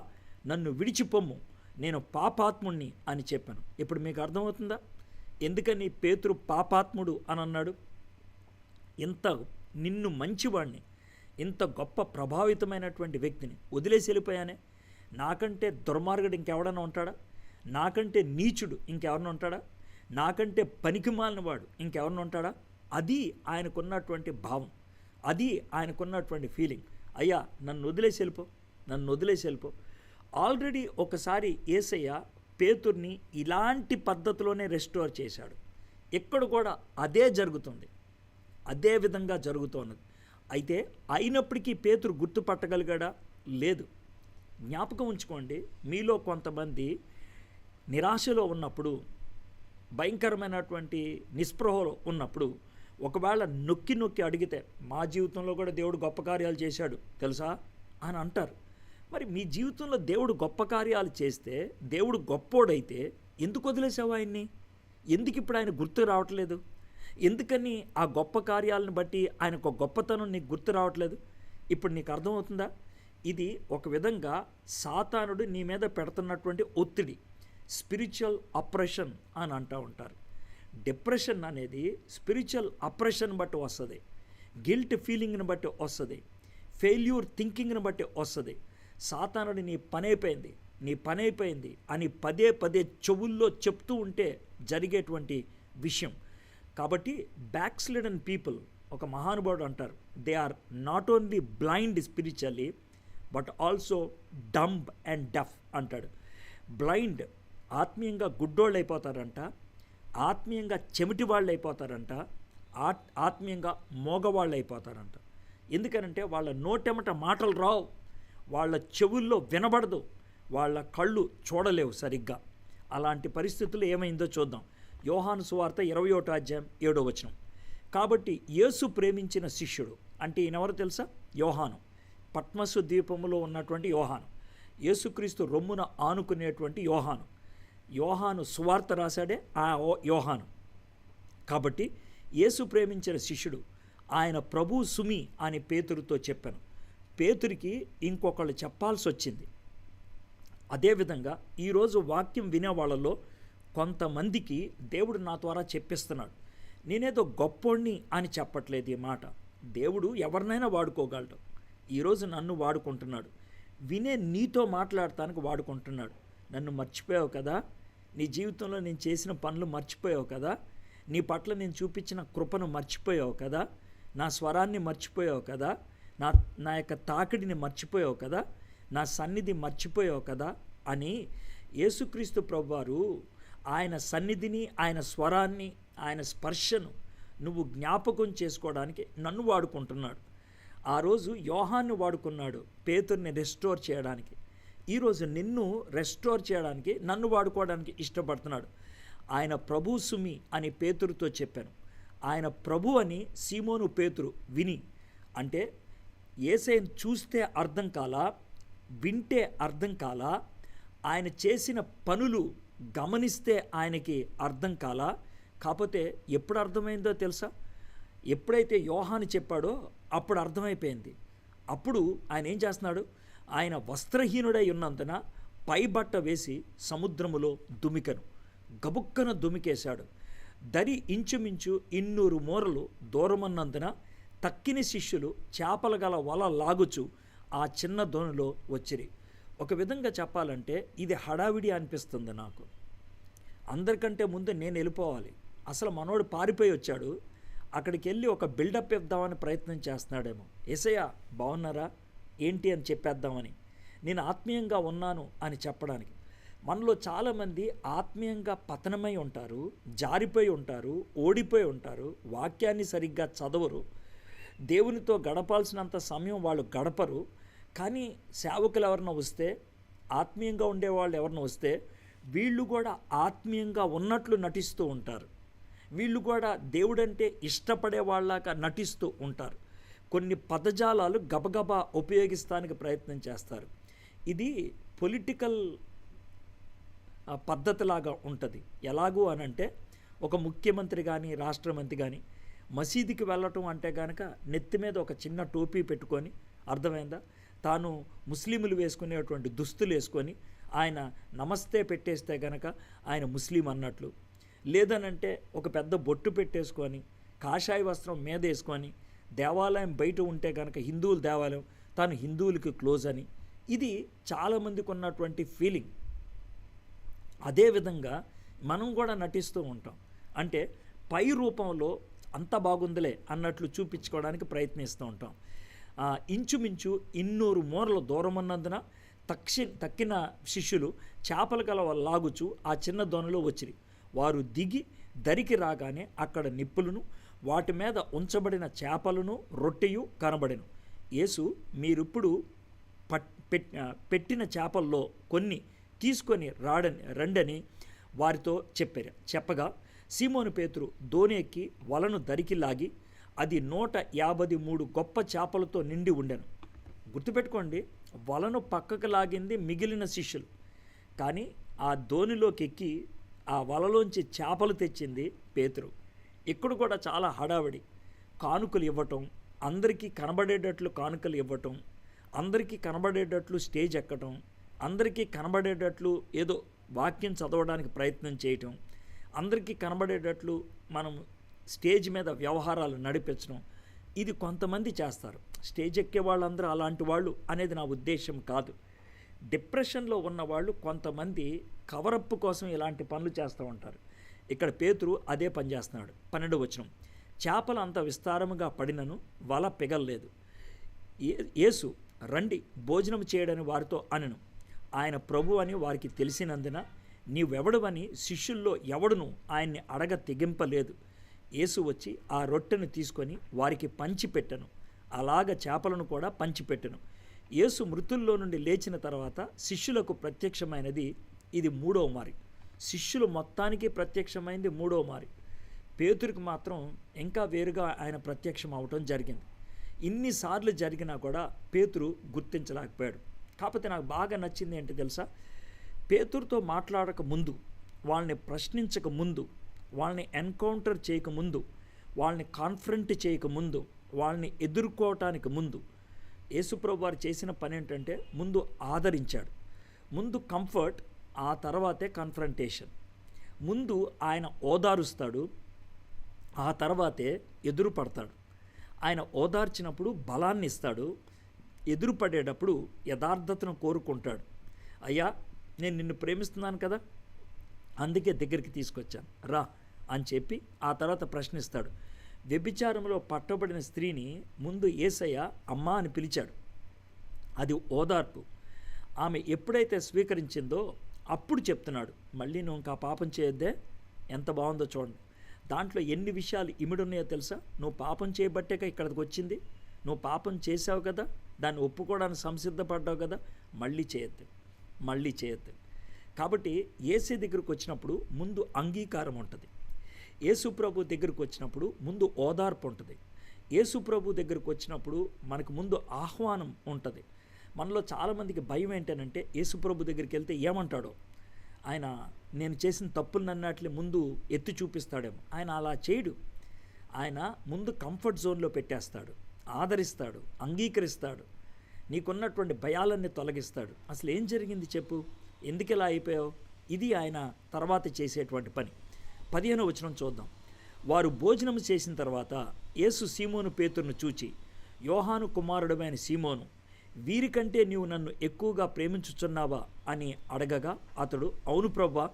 నన్ను విడిచిపొమ్ము, నేను పాపాత్ముణ్ణి అని చెప్పాను. ఇప్పుడు మీకు అర్థమవుతుందా ఎందుకని పేతురు పాపాత్ముడు అని అన్నాడు? ఇంత నిన్ను మంచివాడిని, ఇంత గొప్ప ప్రభావితమైనటువంటి వ్యక్తిని వదిలేసి వెళ్ళిపోయానే, నాకంటే దుర్మార్గుడు ఇంకెవడన్నా ఉంటాడా? నాకంటే నీచుడు ఇంకెవరన్నా ఉంటాడా? నాకంటే పనికిమాలిన వాడు ఇంకెవరన్నా ఉంటాడా? అది ఆయనకున్నటువంటి భావం, అది ఆయనకున్నటువంటి ఫీలింగ్. అయ్యా, నన్ను వదిలేసి వెళ్ళిపో, నన్ను వదిలేసి వెళ్ళిపో. ఆల్రెడీ ఒకసారి యేసయ్య పేతుర్ని ఇలాంటి పద్ధతిలోనే రెస్టోర్ చేశాడు. ఇక్కడ కూడా అదే జరుగుతుంది, అదే విధంగా జరుగుతున్నది. అయితే అయినప్పటికీ పేతురు గుర్తుపట్టగలిగాడా? లేదు. జ్ఞాపకం ఉంచుకోండి, మీలో కొంతమంది నిరాశలో ఉన్నప్పుడు, భయంకరమైనటువంటి నిస్పృహలో ఉన్నప్పుడు ఒకవేళ నొక్కి నొక్కి అడిగితే, మా జీవితంలో కూడా దేవుడు గొప్ప కార్యాలు చేశాడు తెలుసా అని అంటారు. మరి మీ జీవితంలో దేవుడు గొప్ప కార్యాలు చేస్తే, దేవుడు గొప్పోడైతే ఎందుకు వదిలేసావు ఆయన్ని? ఎందుకు ఇప్పుడు ఆయన గుర్తు రావట్లేదు? ఎందుకని ఆ గొప్ప కార్యాలను బట్టి ఆయనకు గొప్పతనం నీకు గుర్తు రావట్లేదు? ఇప్పుడు నీకు అర్థమవుతుందా? ఇది ఒక విధంగా సాతానుడు నీ మీద పెడుతున్నటువంటి ఒత్తిడి, స్పిరిచువల్ అప్రెషన్ అని అంటూ ఉంటారు. డిప్రెషన్ అనేది స్పిరిచువల్ అప్రెషన్ బట్టి వస్తుంది, గిల్ట్ ఫీలింగ్ని బట్టి వస్తుంది, ఫెయిల్యూర్ థింకింగ్ని బట్టి వస్తుంది. సాతానుడు నీ పని అయిపోయింది, నీ పని అయిపోయింది అని పదే పదే చెవుల్లో చెప్తూ ఉంటే జరిగేటువంటి విషయం. కాబట్టి బ్యాక్స్లిడెన్ పీపుల్, ఒక మహానుభావుడు అంటారు, they are not only blind spiritually but also dumb and deaf అంటాడు. బ్లైండ్ ఆత్మీయంగా గుడ్డోళ్ళు అయిపోతారంట, ఆత్మీయంగా చెమిటి వాళ్ళు అయిపోతారంట, ఆత్మీయంగా మోగవాళ్ళు అయిపోతారంట. ఎందుకనంటే వాళ్ళ నోటెమట మాటలు రావు, వాళ్ళ చెవుల్లో వినబడదు, వాళ్ళ కళ్ళు చూడలేవు సరిగ్గా. అలాంటి పరిస్థితులు ఏమైందో చూద్దాం. యోహాను సువార్త 21వ అధ్యాయం 7వ వచనం. కాబట్టి యేసు ప్రేమించిన శిష్యుడు అంటే ఈయనెవరు తెలుసా? యోహాను, పట్మసు ద్వీపములో ఉన్నటువంటి యోహాను, యేసుక్రీస్తు రొమ్మున ఆనుకునేటువంటి యోహాను. యోహాను సువార్త రాశాడే ఆ యోహాను. కాబట్టి యేసు ప్రేమించిన శిష్యుడు, ఆయన ప్రభు సుమి అని పేతురుతో చెప్పాను. పేతురికి ఇంకొకళ్ళు చెప్పాల్సి వచ్చింది. అదేవిధంగా ఈరోజు వాక్యం వినే వాళ్ళలో కొంతమందికి దేవుడు నా ద్వారా చెప్పిస్తున్నాడు. నేనేదో గొప్పోడిని అని చెప్పట్లేదు ఈ మాట. దేవుడు ఎవరినైనా వాడుకోగలడు. ఈరోజు నన్ను వాడుకుంటున్నాడు, వినే నీతో మాట్లాడటానికి వాడుకుంటున్నాడు. నన్ను మర్చిపోయావు కదా, నీ జీవితంలో నేను చేసిన పనులు మర్చిపోయావు కదా, నీ పట్ల నేను చూపించిన కృపను మర్చిపోయావు కదా, నా స్వరాన్ని మర్చిపోయావు కదా, నా యొక్క తాకిడిని మర్చిపోయావు కదా, నా సన్నిధి మర్చిపోయావు కదా అని యేసుక్రీస్తు ప్రభువారు ఆయన సన్నిధిని, ఆయన స్వరాన్ని, ఆయన స్పర్శను నువ్వు జ్ఞాపకం చేసుకోవడానికి నన్ను వాడుకుంటున్నాడు. ఆ రోజు యోహాన్ని వాడుకున్నాడు పేతుర్ని రెస్టోర్ చేయడానికి. ఈరోజు నిన్ను రెస్టోర్ చేయడానికి, నన్ను వాడుకోవడానికి ఇష్టపడుతున్నాడు. ఆయన ప్రభు సుమి అని పేతురుతో చెప్పాను. ఆయన ప్రభు అని సీమోను పేతురు విని, అంటే యేసయ్యను చూస్తే అర్థం కాలా, వింటే అర్థం కాలా, ఆయన చేసిన పనులు గమనిస్తే ఆయనకి అర్థం కాలా. కాకపోతే ఎప్పుడు అర్థమైందో తెలుసా? ఎప్పుడైతే యోహాను చెప్పాడో అప్పుడు అర్థమైపోయింది. అప్పుడు ఆయన ఏం చేస్తున్నాడు, ఆయన వస్త్రహీనుడై ఉన్నందున పై బట్ట వేసి సముద్రములో దుమికెను. గబుక్కన దుమికేశాడు. దరి ఇంచుమించు 200 మూరలు దూరమన్నందున తక్కిన శిష్యులు చేపలు గల వల లాగుచు ఆ చిన్న దోణిలో వచ్చిరి. ఒక విధంగా చెప్పాలంటే ఇది హడావిడి అనిపిస్తుంది నాకు. అందరికంటే ముందు నేను వెళ్ళిపోవాలి. అసలు మనోడు పారిపోయి వచ్చాడు. అక్కడికి వెళ్ళి ఒక బిల్డప్ ఇద్దామని ప్రయత్నం చేస్తున్నాడేమో. యేసయ్య బాగున్నారా ఏంటి అని చెప్పేద్దామని, నేను ఆత్మీయంగా ఉన్నాను అని చెప్పడానికి. మనలో చాలామంది ఆత్మీయంగా పతనమై ఉంటారు, జారిపోయి ఉంటారు, ఓడిపోయి ఉంటారు, వాక్యాన్ని సరిగ్గా చదవరు, దేవునితో గడపాల్సినంత సమయం వాళ్ళు గడపరు. కానీ సేవకులు ఎవరన్నా వస్తే, ఆత్మీయంగా ఉండేవాళ్ళు ఎవరన్నా వస్తే వీళ్ళు కూడా ఆత్మీయంగా ఉన్నట్లు నటిస్తూ ఉంటారు. వీళ్ళు కూడా దేవుడంటే ఇష్టపడే వాళ్ళగా నటిస్తూ ఉంటారు. కొన్ని పదజాలాలు గబగబా ఉపయోగిస్తానికి ప్రయత్నం చేస్తారు. ఇది పొలిటికల్ పద్ధతిలాగా ఉంటుంది. ఎలాగూ అనంటే ఒక ముఖ్యమంత్రి కానీ రాష్ట్ర మంత్రి కానీ మసీదుకి వెళ్ళటం అంటే కనుక నెత్తి మీద ఒక చిన్న టోపీ పెట్టుకొని, అర్థమైందా, తాను ముస్లింలు వేసుకునేటువంటి దుస్తులు వేసుకొని ఆయన నమస్తే పెట్టేస్తే కనుక ఆయన ముస్లిం అన్నట్లు. లేదనంటే ఒక పెద్ద బొట్టు పెట్టేసుకొని కాషాయ వస్త్రం మీద వేసుకొని దేవాలయం బయట ఉంటే కనుక హిందువుల దేవాలయం, తాను హిందువులకి క్లోజ్ అని. ఇది చాలామందికి ఉన్నటువంటి ఫీలింగ్. అదేవిధంగా మనం కూడా నటిస్తూ ఉంటాం. అంటే పై రూపంలో అంత బాగుందిలే అన్నట్లు చూపించుకోవడానికి ప్రయత్నిస్తూ ఉంటాం. ఇంచుమించు 200 మూరల దూరం ఉన్నందున తక్కిన శిష్యులు చేపల గల లాగుచు ఆ చిన్న దోణిలో వచ్చిరి. వారు దిగి దరికి రాగానే అక్కడ నిప్పులను, వాటి మీద ఉంచబడిన చేపలను, రొట్టెయు కనబడెను. యేసు, మీరిప్పుడు పెట్టిన చేపల్లో కొన్ని తీసుకొని రండని వారితో చెప్పగా సీమోను పేతురు దోణి ఎక్కి వలను దరికి లాగి అది 153 గొప్ప చేపలతో నిండి ఉండెను. గుర్తుపెట్టుకోండి, వలను పక్కకు లాగింది మిగిలిన శిష్యులు, కానీ ఆ దోణిలోకి ఎక్కి ఆ వలలోంచి చేపలు తెచ్చింది పేతురు. ఇక్కడ కూడా చాలా హడావిడి. కానుకలు ఇవ్వటం, అందరికీ కనబడేటట్లు కానుకలు ఇవ్వటం, అందరికీ కనబడేటట్లు స్టేజ్ ఎక్కటం, అందరికీ కనబడేటట్లు ఏదో వాక్యం చదవడానికి ప్రయత్నం చేయటం, అందరికీ కనబడేటట్లు మనం స్టేజ్ మీద వ్యవహారాలు నడిపించడం, ఇది కొంతమంది చేస్తారు. స్టేజ్ ఎక్కే వాళ్ళందరూ అలాంటి వాళ్ళు అనేది నా ఉద్దేశం కాదు. డిప్రెషన్లో ఉన్నవాళ్ళు కొంతమంది కవరప్ కోసం ఇలాంటి పనులు చేస్తూ ఉంటారు. ఇక్కడ పేతురు అదే పని చేస్తున్నాడు. 12వ వచనం, చేపలు అంత విస్తారముగా పడినను వల పిగల్లేదు. యేసు, రండి భోజనం చేయడని వారితో అనెను. ఆయన ప్రభు అని వారికి తెలిసినందున నీవెవడవని శిష్యుల్లో ఎవడును ఆయన్ని అడగ తెగింపలేదు. యేసు వచ్చి ఆ రొట్టెను తీసుకొని వారికి పంచిపెట్టెను. అలాగ చేపలను కూడా పంచిపెట్టెను. యేసు మృతుల్లో నుండి లేచిన తర్వాత శిష్యులకు ప్రత్యక్షమైనది ఇది 3వ మారి. శిష్యులు మొత్తానికి ప్రత్యక్షమైంది 3వ మారి. పేతురికి మాత్రం ఇంకా వేరుగా ఆయన ప్రత్యక్షం అవటం జరిగింది. ఇన్నిసార్లు జరిగినా కూడా పేతురు గుర్తించలేకపోయాడు. కాకపోతే నాకు బాగా నచ్చింది ఏంటి తెలుసా, పేతురుతో మాట్లాడక ముందు, వాళ్ళని ప్రశ్నించక ముందు, వాళ్ళని ఎన్కౌంటర్ చేయకముందు, వాళ్ళని కాన్ఫరెంట్ చేయకముందు, వాళ్ళని ఎదుర్కోవటానికి ముందు యేసుప్రభు వారు చేసిన పని ఏంటంటే ముందు ఆదరించాడు. ముందు కంఫర్ట్, ఆ తర్వాతే కన్ఫరంటేషన్. ముందు ఆయన ఓదారుస్తాడు, ఆ తర్వాతే ఎదురు పడతాడు. ఆయన ఓదార్చినప్పుడు బలాన్ని ఇస్తాడు, ఎదురుపడేటప్పుడు యథార్థతను కోరుకుంటాడు. అయ్యా, నేను నిన్ను ప్రేమిస్తున్నాను కదా, అందుకే దగ్గరికి తీసుకొచ్చాను రా అని చెప్పి ఆ తర్వాత ప్రశ్నిస్తాడు. వ్యభిచారంలో పట్టబడిన స్త్రీని ముందు యేసయ్య అమ్మా అని పిలిచాడు. అది ఓదార్పు. ఆమె ఎప్పుడైతే స్వీకరించిందో అప్పుడు చెప్తున్నాడు, మళ్ళీ నువ్వు ఇంకా పాపం చేయొద్దే. ఎంత బాగుందో చూడండి. దాంట్లో ఎన్ని విషయాలు ఇమిడున్నాయో తెలుసా? నువ్వు పాపం చేయబట్టేక ఇక్కడికి వచ్చింది. నువ్వు పాపం చేసావు కదా, దాన్ని ఒప్పుకోవడానికి సంసిద్ధపడ్డావు కదా, మళ్ళీ చేయొద్దు. కాబట్టి యేసు దగ్గరికి వచ్చినప్పుడు ముందు అంగీకారం ఉంటుంది. యేసు ప్రభు దగ్గరికి వచ్చినప్పుడు ముందు ఓదార్పు ఉంటుంది. యేసు ప్రభు దగ్గరికి వచ్చినప్పుడు మనకు ముందు ఆహ్వానం ఉంటుంది. మనలో చాలామందికి భయం ఏంటనంటే యేసు ప్రభు దగ్గరికి వెళ్తే ఏమంటాడో, ఆయన నేను చేసిన తప్పులన్నట్లు ముందు ఎత్తి చూపిస్తాడేమో. ఆయన అలా చేయడు. ఆయన ముందు కంఫర్ట్ జోన్లో పెట్టేస్తాడు. ఆదరిస్తాడు, అంగీకరిస్తాడు, నీకున్నటువంటి భయాలన్నీ తొలగిస్తాడు. అసలు ఏం జరిగింది చెప్పు, ఎందుకు ఇలా అయిపోయావు? ఇది ఆయన తర్వాత చేసేటువంటి పని. 15వ వచనం చూద్దాం. వారు భోజనం చేసిన తర్వాత యేసు సీమోను పేతురును చూచి, యోహాను కుమారుడమైన సీమోను, వీరికంటే నీవు నన్ను ఎక్కువగా ప్రేమించుచున్నావా అని అడగగా అతడు, అవును ప్రభువా,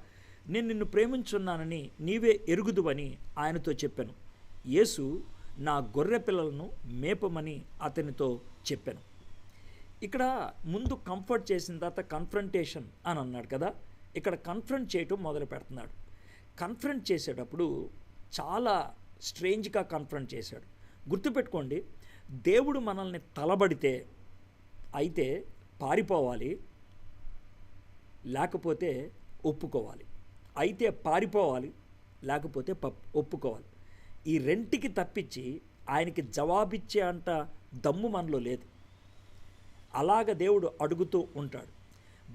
నేను నిన్ను ప్రేమించున్నానని నీవే ఎరుగుదువని ఆయనతో చెప్పాను. యేసు, నా గొర్రె పిల్లలను మేపమని అతనితో చెప్పాను. ఇక్కడ ముందు కంఫర్ట్ చేసిన తర్వాత కన్ఫ్రంటేషన్ అని అన్నాడు కదా, ఇక్కడ కన్ఫ్రంట్ చేయటం మొదలు పెడుతున్నాడు. కన్ఫ్రంట్ చేసేటప్పుడు చాలా స్ట్రేంజ్గా కన్ఫ్రంట్ చేశాడు. గుర్తుపెట్టుకోండి, దేవుడు మనల్ని తలబడితే అయితే పారిపోవాలి, లేకపోతే ఒప్పుకోవాలి. అయితే పారిపోవాలి, లేకపోతే ఒప్పుకోవాలి. ఈ రెంటికి తప్పించి ఆయనకి జవాబిచ్చే అంట దమ్ము మనలో లేదు. అలాగ దేవుడు అడుగుతూ ఉంటాడు.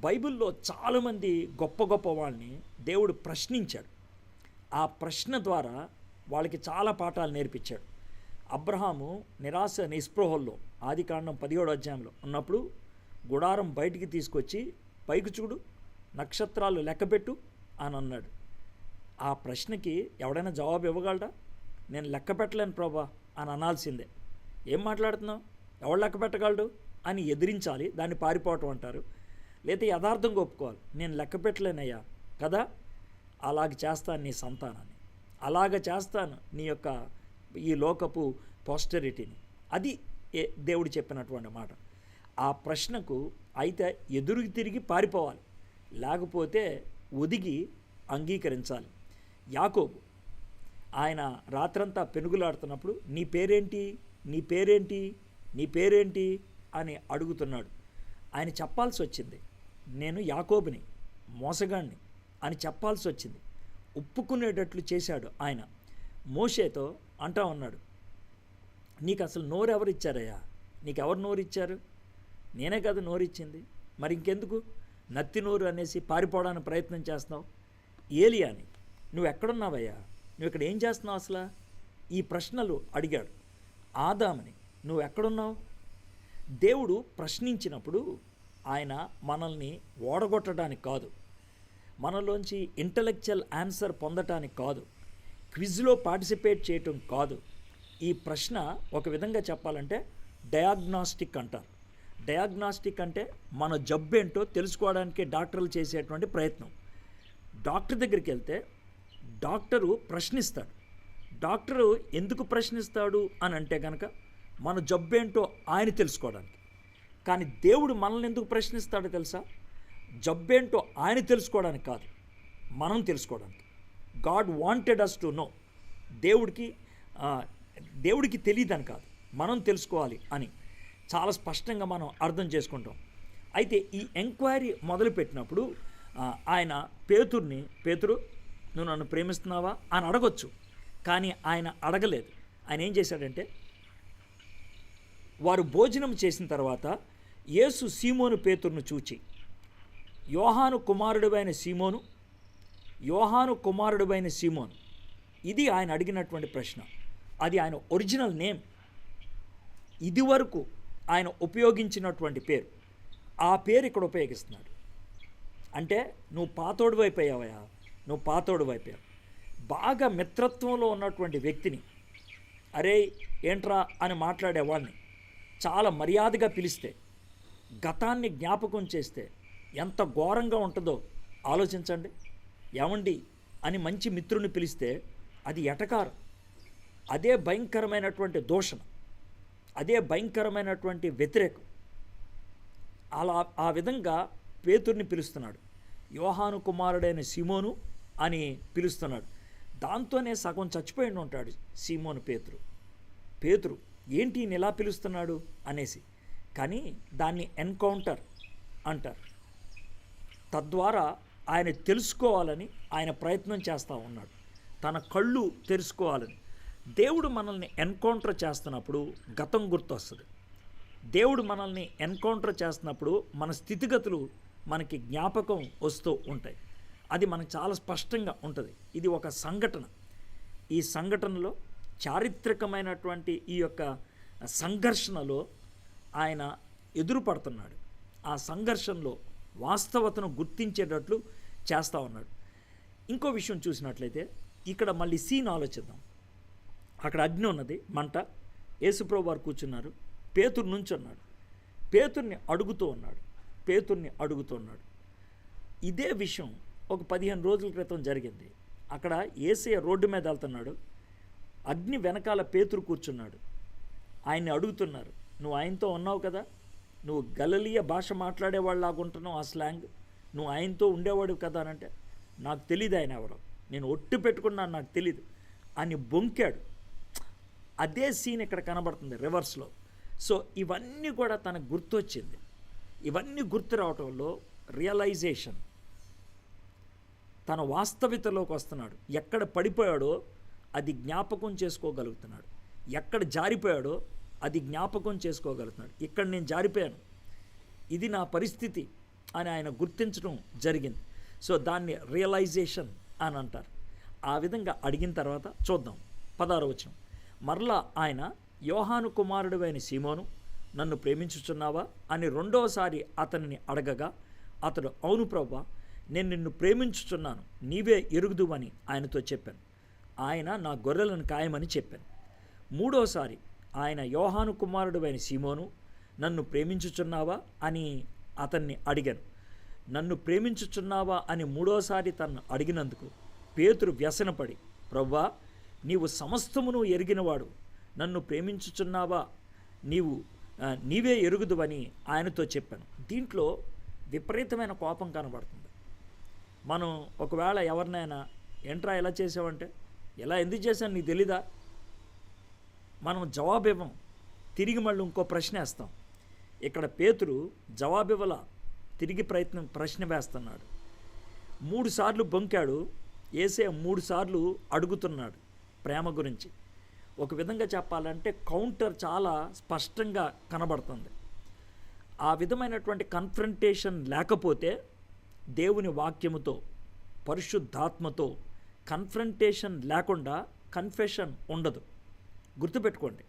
బైబిల్లో చాలామంది గొప్ప గొప్ప వాళ్ళని దేవుడు ప్రశ్నించాడు. ఆ ప్రశ్న ద్వారా వాళ్ళకి చాలా పాఠాలు నేర్పించాడు. అబ్రహాము నిరాశ నిస్పృహల్లో ఆదికాండం 17వ అధ్యాయంలో ఉన్నప్పుడు గుడారం బయటికి తీసుకొచ్చి పైకి చూడు, నక్షత్రాలు లెక్కపెట్టు అని అన్నాడు. ఆ ప్రశ్నకి ఎవడైనా జవాబు ఇవ్వగలడా? నేను లెక్క పెట్టలేను ప్రభా అని అనాల్సిందే. ఏం మాట్లాడుతున్నావు, ఎవడు లెక్క పెట్టగలడు అని ఎదిరించాలి, దాన్ని పారిపోవటం అంటారు. లేదా యథార్థంగా ఒప్పుకోవాలి, నేను లెక్క పెట్టలేనయ్యా కదా, అలాగ చేస్తాను నీ సంతానాన్ని, అలాగ చేస్తాను నీ యొక్క ఈ లోకపు పోస్టరిటీని. అది దేవుడు చెప్పినటువంటి మాట. ఆ ప్రశ్నకు అయితే ఎదురు తిరిగి పారిపోవాలి, లేకపోతే ఒదిగి అంగీకరించాలి. యాకోబు ఆయన రాత్రంతా పెనుగులాడుతున్నప్పుడు నీ పేరేంటి, నీ పేరేంటి, నీ పేరేంటి అని అడుగుతున్నాడు. ఆయన చెప్పాల్సి వచ్చింది, నేను యాకోబుని, మోసగాణ్ణి అని చెప్పాల్సి వచ్చింది. ఒప్పుకునేటట్లు చేశాడు ఆయన. మోషేతో అంటా ఉన్నాడు, నీకు అసలు నోరు ఎవరు ఇచ్చారయ్యా, నీకెవరు నోరు ఇచ్చారు? నేనే కదా నోరు ఇచ్చింది, మరి ఇంకెందుకు నత్తి నోరు అనేసి పారిపోవడానికి ప్రయత్నం చేస్తున్నావు? ఏలియాని, నువ్వు ఎక్కడున్నావయ్యా, నువ్వు ఇక్కడ ఏం చేస్తున్నావు అసలు? ఈ ప్రశ్నలు అడిగాడు. ఆదాముని, నువ్వు ఎక్కడున్నావు? దేవుడు ప్రశ్నించినప్పుడు ఆయన మనల్ని ఓడగొట్టడానికి కాదు, మనలోంచి ఇంటలెక్చువల్ ఆన్సర్ పొందటానికి కాదు, క్విజ్లో పార్టిసిపేట్ చేయటం కాదు. ఈ ప్రశ్న ఒక విధంగా చెప్పాలంటే డయాగ్నాస్టిక్ అంటారు. డయాగ్నాస్టిక్ అంటే మన జబ్బు ఏంటో తెలుసుకోవడానికి డాక్టర్లు చేసేటువంటి ప్రయత్నం. డాక్టర్ దగ్గరికి వెళ్తే డాక్టరు ప్రశ్నిస్తాడు. డాక్టరు ఎందుకు ప్రశ్నిస్తాడు అని అంటే కనుక మన జబ్బు ఏంటో ఆయన తెలుసుకోవడానికి. కానీ దేవుడు మనల్ని ఎందుకు ప్రశ్నిస్తాడో తెలుసా? జబ్బేంటో ఆయన తెలుసుకోవడానికి కాదు, మనం తెలుసుకోవడానికి. God wanted us to know. దేవుడికి తెలియదని కాదు, మనం తెలుసుకోవాలి అని చాలా స్పష్టంగా మనం అర్థం చేసుకుంటాం. అయితే ఈ ఎంక్వైరీ మొదలుపెట్టినప్పుడు ఆయన పేతుర్ని, పేతురు నువ్వు నన్ను ప్రేమిస్తున్నావా అని అడగొచ్చు, కానీ ఆయన అడగలేదు. ఆయన ఏం చేశాడంటే, వారు భోజనం చేసిన తర్వాత యేసు సీమోను పేతురును చూచి, యోహాను కుమారుడువైన సీమోను, ఇది ఆయన అడిగినటువంటి ప్రశ్న. అది ఆయన ఒరిజినల్ నేమ్, ఇదివరకు ఆయన ఉపయోగించినటువంటి పేరు. ఆ పేరు ఇక్కడ ఉపయోగిస్తున్నాడు. అంటే నువ్వు పాతోడు అయిపోయావయా, నువ్వు పాతోడు అయిపోయావు. బాగా మిత్రత్వంలో ఉన్నటువంటి వ్యక్తిని అరే ఏంట్రా అని మాట్లాడేవాడిని చాలా మర్యాదగా పిలిస్తే, గతాన్ని జ్ఞాపకం చేస్తే ఎంత ఘోరంగా ఉంటుందో ఆలోచించండి. ఏమండి అని మంచి మిత్రుని పిలిస్తే అది ఎటకారం, అదే భయంకరమైనటువంటి దూషణ, అదే భయంకరమైనటువంటి వ్యతిరేకం. ఆ విధంగా పేతుర్ని పిలుస్తున్నాడు. యోహాను కుమారుడైన సీమోను అని పిలుస్తున్నాడు. దాంతోనే సగం చచ్చిపోయి ఉంటాడు సీమోను పేతురు ఏంటి ఈయన ఎలా పిలుస్తున్నాడు అనేసి. కానీ దాన్ని ఎన్కౌంటర్ అంటారు. తద్వారా ఆయన తెలుసుకోవాలని ఆయన ప్రయత్నం చేస్తూ ఉన్నాడు, తన కళ్ళు తెరుచుకోవాలని. దేవుడు మనల్ని ఎన్కౌంటర్ చేస్తున్నప్పుడు గతం గుర్తొస్తుంది. దేవుడు మనల్ని ఎన్కౌంటర్ చేస్తున్నప్పుడు మన స్థితిగతులు మనకి జ్ఞాపకం వస్తూ ఉంటాయి. అది మనకు చాలా స్పష్టంగా ఉంటుంది. ఇది ఒక సంఘటన. ఈ సంఘటనలో చారిత్రకమైనటువంటి ఈ యొక్క సంఘర్షణలో ఆయన ఎదురుపడుతున్నాడు. ఆ సంఘర్షణలో వాస్తవతను గుర్తించేటట్లు చేస్తూ ఉన్నాడు. ఇంకో విషయం చూసినట్లయితే ఇక్కడ మళ్ళీ సీన్ ఆలోచిద్దాం. అక్కడ అగ్ని ఉన్నది, మంట. యేసుప్రభు వారు కూర్చున్నారు, పేతురు నుంచున్నాడు, పేతుర్ని అడుగుతూ ఉన్నాడు. ఇదే విషయం ఒక 15 రోజుల క్రితం జరిగింది. అక్కడ యేసయ్య రోడ్డు మీద వెళ్తున్నాడు, అగ్ని వెనకాల పేతురు కూర్చున్నాడు. ఆయన్ని అడుగుతున్నారు, నువ్వు ఆయనతో ఉన్నావు కదా, నువ్వు గలిలయ భాష మాట్లాడేవాళ్ళలాగా ఉంటున్నావు, ఆ స్లాంగ్, నువ్వు ఆయనతో ఉండేవాడు కదా అని అంటే, నాకు తెలియదు ఆయన ఎవరో, నేను ఒట్టు పెట్టుకున్నాను, నాకు తెలీదు అని బొంకాడు. అదే సీన్ ఇక్కడ కనబడుతుంది రివర్స్లో. సో ఇవన్నీ కూడా తనకు గుర్తొచ్చింది. ఇవన్నీ గుర్తు రావటంలో రియలైజేషన్, తన వాస్తవికతలోకి వస్తున్నాడు. ఎక్కడ పడిపోయాడో అది జ్ఞాపకం చేసుకోగలుగుతున్నాడు, ఎక్కడ జారిపోయాడో అది జ్ఞాపకం చేసుకోగలుగుతున్నాడు. ఇక్కడ నేను జారిపోయాను, ఇది నా పరిస్థితి అని ఆయన గుర్తించడం జరిగింది. సో దాన్ని రియలైజేషన్ అని అంటారు. ఆ విధంగా అడిగిన తర్వాత చూద్దాం 16వ వచనం. మరలా ఆయన, యోహాను కుమారుడివైన సీమోను, నన్ను ప్రేమించుచున్నావా అని రెండవసారి అతనిని అడగగా, అతడు, అవును ప్రభువా, నేను నిన్ను ప్రేమించుచున్నాను, నీవే ఎరుగుదువని ఆయనతో చెప్పాను. ఆయన నా గొర్రెలను కాయమని చెప్పాను. మూడోసారి ఆయన, యోహాను కుమారుడివైన సీమోను, నన్ను ప్రేమించుచున్నావా అని అతన్ని అడిగాను. నన్ను ప్రేమించుచున్నావా అని మూడోసారి తను అడిగినందుకు పేతురు వ్యసనపడి, ప్రభువా, నీవు సమస్తమును ఎరిగినవాడు, నన్ను ప్రేమించుచున్నావా, నీవే ఎరుగుదువని ఆయనతో చెప్పాను. దీంట్లో విపరీతమైన కోపం కనబడుతుంది. మనం ఒకవేళ ఎవరినైనా, ఏంట్రా ఎలా చేసావంటే, ఎలా ఎందుకు చేశాను నీకు తెలీదా, మనం జవాబు ఇవ్వం, తిరిగి మళ్ళీ ఇంకో ప్రశ్న వేస్తాం. ఇక్కడ పేతురు జవాబివ్వల, తిరిగి ప్రశ్న వేస్తున్నాడు. 3 సార్లు బొంకాడు, యేసయ్య 3 సార్లు అడుగుతున్నాడు ప్రేమ గురించి. ఒక విధంగా చెప్పాలంటే కౌంటర్ చాలా స్పష్టంగా కనబడుతుంది. ఆ విధమైనటువంటి కన్ఫ్రంటేషన్ లేకపోతే, దేవుని వాక్యముతో, పరిశుద్ధాత్మతో కన్ఫ్రంటేషన్ లేకుండా కన్ఫెషన్ ఉండదు. గుర్తుపెట్టుకోండి,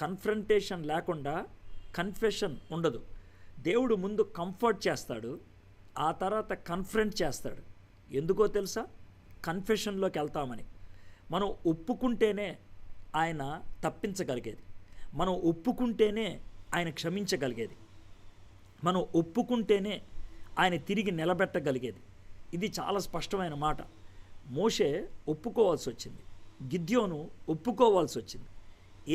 కన్ఫ్రంటేషన్ లేకుండా కన్ఫెషన్ ఉండదు. దేవుడు ముందు కంఫర్ట్ చేస్తాడు, ఆ తర్వాత కన్ఫ్రంట్ చేస్తాడు. ఎందుకో తెలుసా? కన్ఫెషన్లోకి వెళ్తామని. మనం ఒప్పుకుంటేనే ఆయన తప్పించగలిగేది, మనం ఒప్పుకుంటేనే ఆయన క్షమించగలిగేది, మనం ఒప్పుకుంటేనే ఆయన తిరిగి నిలబెట్టగలిగేది. ఇది చాలా స్పష్టమైన మాట. మోషే ఒప్పుకోవాల్సి వచ్చింది, గిద్యోను ఒప్పుకోవాల్సి వచ్చింది,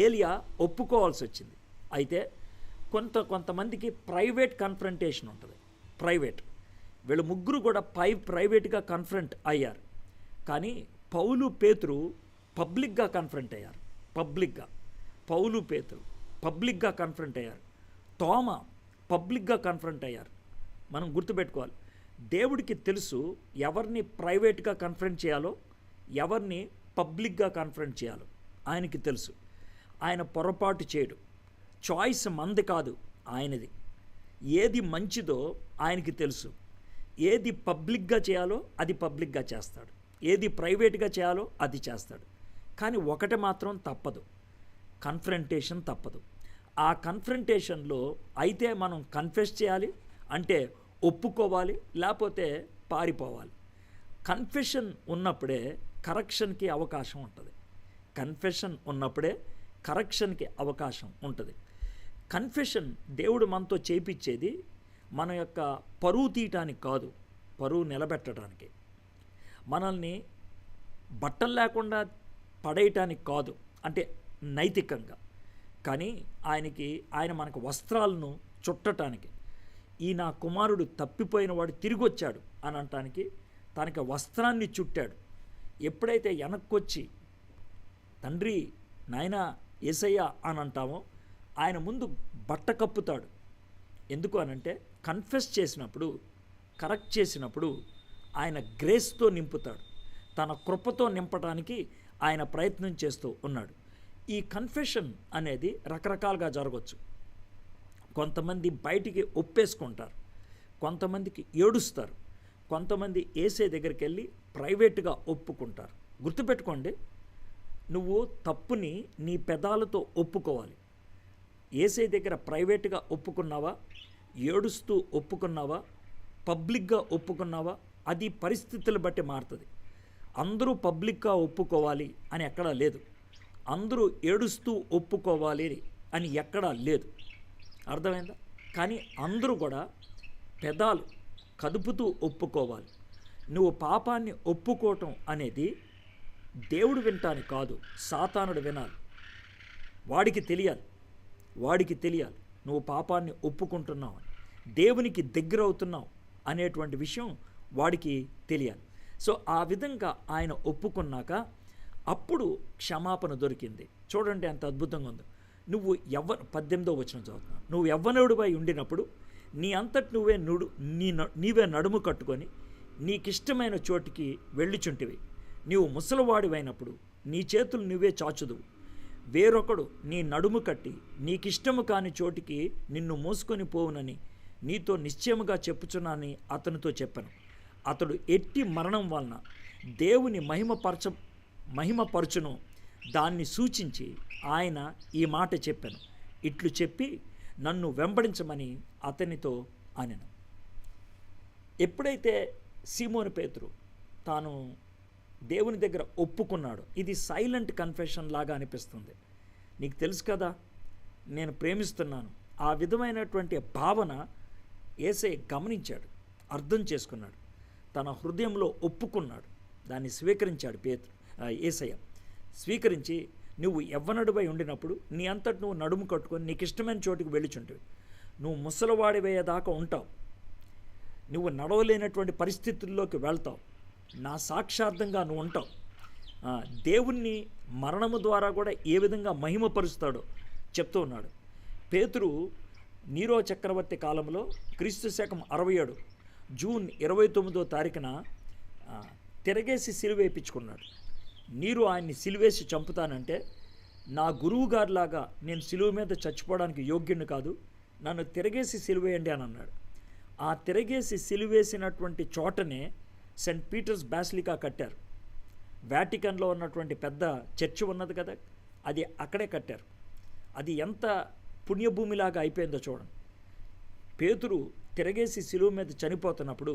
ఏలియా ఒప్పుకోవాల్సి వచ్చింది. అయితే కొంతమందికి ప్రైవేట్ కన్ఫ్రంటేషన్ ఉంటుంది. వీళ్ళు ముగ్గురు కూడా ప్రైవేట్గా కన్ఫ్రంట్ అయ్యారు. కానీ పౌలు, పేతురు పబ్లిక్గా కన్ఫ్రంట్ అయ్యారు. పౌలు, పేతురు పబ్లిక్గా కన్ఫ్రంట్ అయ్యారు. తోమ పబ్లిక్గా కన్ఫ్రంట్ అయ్యారు. మనం గుర్తుపెట్టుకోవాలి, దేవుడికి తెలుసు ఎవరిని ప్రైవేట్గా కన్ఫ్రంట్ చేయాలో, ఎవరిని పబ్లిక్గా కన్ఫ్రంట్ చేయాలో ఆయనకి తెలుసు. ఆయన పొరపాటు చేయడు. చాయిస్ మంది కాదు, ఆయనది. ఏది మంచిదో ఆయనకి తెలుసు. ఏది పబ్లిక్గా చేయాలో అది పబ్లిక్గా చేస్తాడు, ఏది ప్రైవేట్గా చేయాలో అది చేస్తాడు. కానీ ఒకటి మాత్రం తప్పదు, కన్ఫ్రంటేషన్ తప్పదు. ఆ కన్ఫ్రంటేషన్లో అయితే మనం కన్ఫెస్ చేయాలి, అంటే ఒప్పుకోవాలి, లేకపోతే పారిపోవాలి. కన్ఫెషన్ ఉన్నప్పుడే కరెక్షన్కి అవకాశం ఉంటుంది. కన్ఫెషన్ దేవుడు మనతో చేయించేది మన యొక్క పరువు తీయటానికి కాదు, పరువు నిలబెట్టడానికి. మనల్ని బట్టలు లేకుండా పడేయటానికి కాదు, అంటే నైతికంగా. కానీ ఆయన మనకు వస్త్రాలను చుట్టటానికి, ఈ నా కుమారుడు తప్పిపోయిన వాడు తిరిగి వచ్చాడు అని అనటానికి తనకి వస్త్రాన్ని చుట్టాడు. ఎప్పుడైతే వెనక్కొచ్చి తండ్రి, నాయనా, యేసయ్య అని అంటామో, ఆయన ముందు బట్ట కప్పుతాడు. ఎందుకు అనంటే కన్ఫెస్ చేసినప్పుడు, కరెక్ట్ చేసినప్పుడు ఆయన గ్రేస్తో నింపుతాడు, తన కృపతో నింపడానికి ఆయన ప్రయత్నం చేస్తూ ఉన్నాడు. ఈ కన్ఫెషన్ అనేది రకరకాలుగా జరగవచ్చు. కొంతమంది బయటికి ఒప్పేసుకుంటారు, కొంతమందికి ఏడుస్తారు, కొంతమంది యేసయ్య దగ్గరికి వెళ్ళి ప్రైవేట్గా ఒప్పుకుంటారు. గుర్తుపెట్టుకోండి, నువ్వు తప్పుని నీ పెదాలతో ఒప్పుకోవాలి, యేసయ్య దగ్గర ప్రైవేట్గా ఒప్పుకున్నావా, ఏడుస్తూ ఒప్పుకున్నావా, పబ్లిక్గా ఒప్పుకున్నావా, అది పరిస్థితులు బట్టి మారుతుంది. అందరూ పబ్లిక్గా ఒప్పుకోవాలి అని ఎక్కడా లేదు, అందరూ ఏడుస్తూ ఒప్పుకోవాలి అని ఎక్కడా లేదు. అర్థమైందా? కానీ అందరూ కూడా పెదాలు కదుపుతూ ఒప్పుకోవాలి. నువ్వు పాపాన్ని ఒప్పుకోవటం అనేది దేవుడు వింటాని కాదు, సాతానుడు వినాలి. వాడికి తెలియాలి నువ్వు పాపాన్ని ఒప్పుకుంటున్నావు, దేవునికి దగ్గర అవుతున్నావు అనేటువంటి విషయం వాడికి తెలియాలి. సో ఆ విధంగా ఆయన ఒప్పుకున్నాక అప్పుడు క్షమాపణ దొరికింది. చూడండి ఎంత అద్భుతంగా ఉందో. నువ్వు 18వ వచనం చదువుతున్నావు. నువ్వు యవ్వనుడిపై ఉండినప్పుడు నీ అంతటి నువ్వే నీవే నడుము కట్టుకొని నీకిష్టమైన చోటికి వెళ్ళుచుంటివి. నీవు ముసలివాడివైనప్పుడు నీ చేతులు నువ్వే చాచుదువు. వేరొకడు నీ నడుము కట్టి నీకిష్టము కాని చోటికి నిన్ను మోసుకొని పోవునని నీతో నిశ్చయముగా చెప్పుచున్నానని అతనితో చెప్పాను. అతడు ఎట్టి మరణం వలన దేవుని మహిమపరచును దాన్ని సూచించి ఆయన ఈ మాట చెప్పాను. ఇట్లు చెప్పి నన్ను వెంబడించమని అతనితో అనెను. ఎప్పుడైతే సీమోను పేతురు తాను దేవుని దగ్గర ఒప్పుకున్నాడు, ఇది సైలెంట్ కన్ఫెషన్ లాగా అనిపిస్తుంది. నీకు తెలుసు కదా నేను ప్రేమిస్తున్నాను, ఆ విధమైనటువంటి భావన యేసయ్య గమనించాడు, అర్థం చేసుకున్నాడు, తన హృదయంలో ఒప్పుకున్నాడు, దాన్ని స్వీకరించాడు యేసయ్య. స్వీకరించి నువ్వు యవ్వనుడిపై ఉండినప్పుడు నీ అంతటి నువ్వు నడుము కట్టుకొని నీకు ఇష్టమైన చోటుకు వెళ్ళుచుంటివి. నువ్వు ముసలివాడిపోయేదాకా ఉంటావు, నువ్వు నడవలేనటువంటి పరిస్థితుల్లోకి వెళ్తావు, నా సాక్షార్థంగా నువ్వు ఉంటావు. దేవుణ్ణి మరణము ద్వారా కూడా ఏ విధంగా మహిమపరుస్తాడో చెప్తూ ఉన్నాడు. పేతురు నీరో చక్రవర్తి కాలంలో క్రీస్తు శకం 67 జూన్ 29వ తారీఖున తిరగేసి సిలువేయించుకున్నాడు. నీరు ఆయన్ని సిలువేసి చంపుతానంటే నా గురువు గారిలాగా నేను సిలువ మీద చచ్చిపోవడానికి యోగ్యుని కాదు, నన్ను తిరగేసి సిలువేయండి అని అన్నాడు. ఆ తిరగేసి సిలువేసినటువంటి చోటనే సెయింట్ పీటర్స్ బాసిలికా కట్టారు. వాటికన్లో ఉన్నటువంటి పెద్ద చర్చి ఉన్నది కదా, అది అక్కడే కట్టారు. అది ఎంత పుణ్యభూమిలాగా అయిపోయిందో చూడండి. పేతురు తిరగేసి సిలువ మీద చనిపోతున్నప్పుడు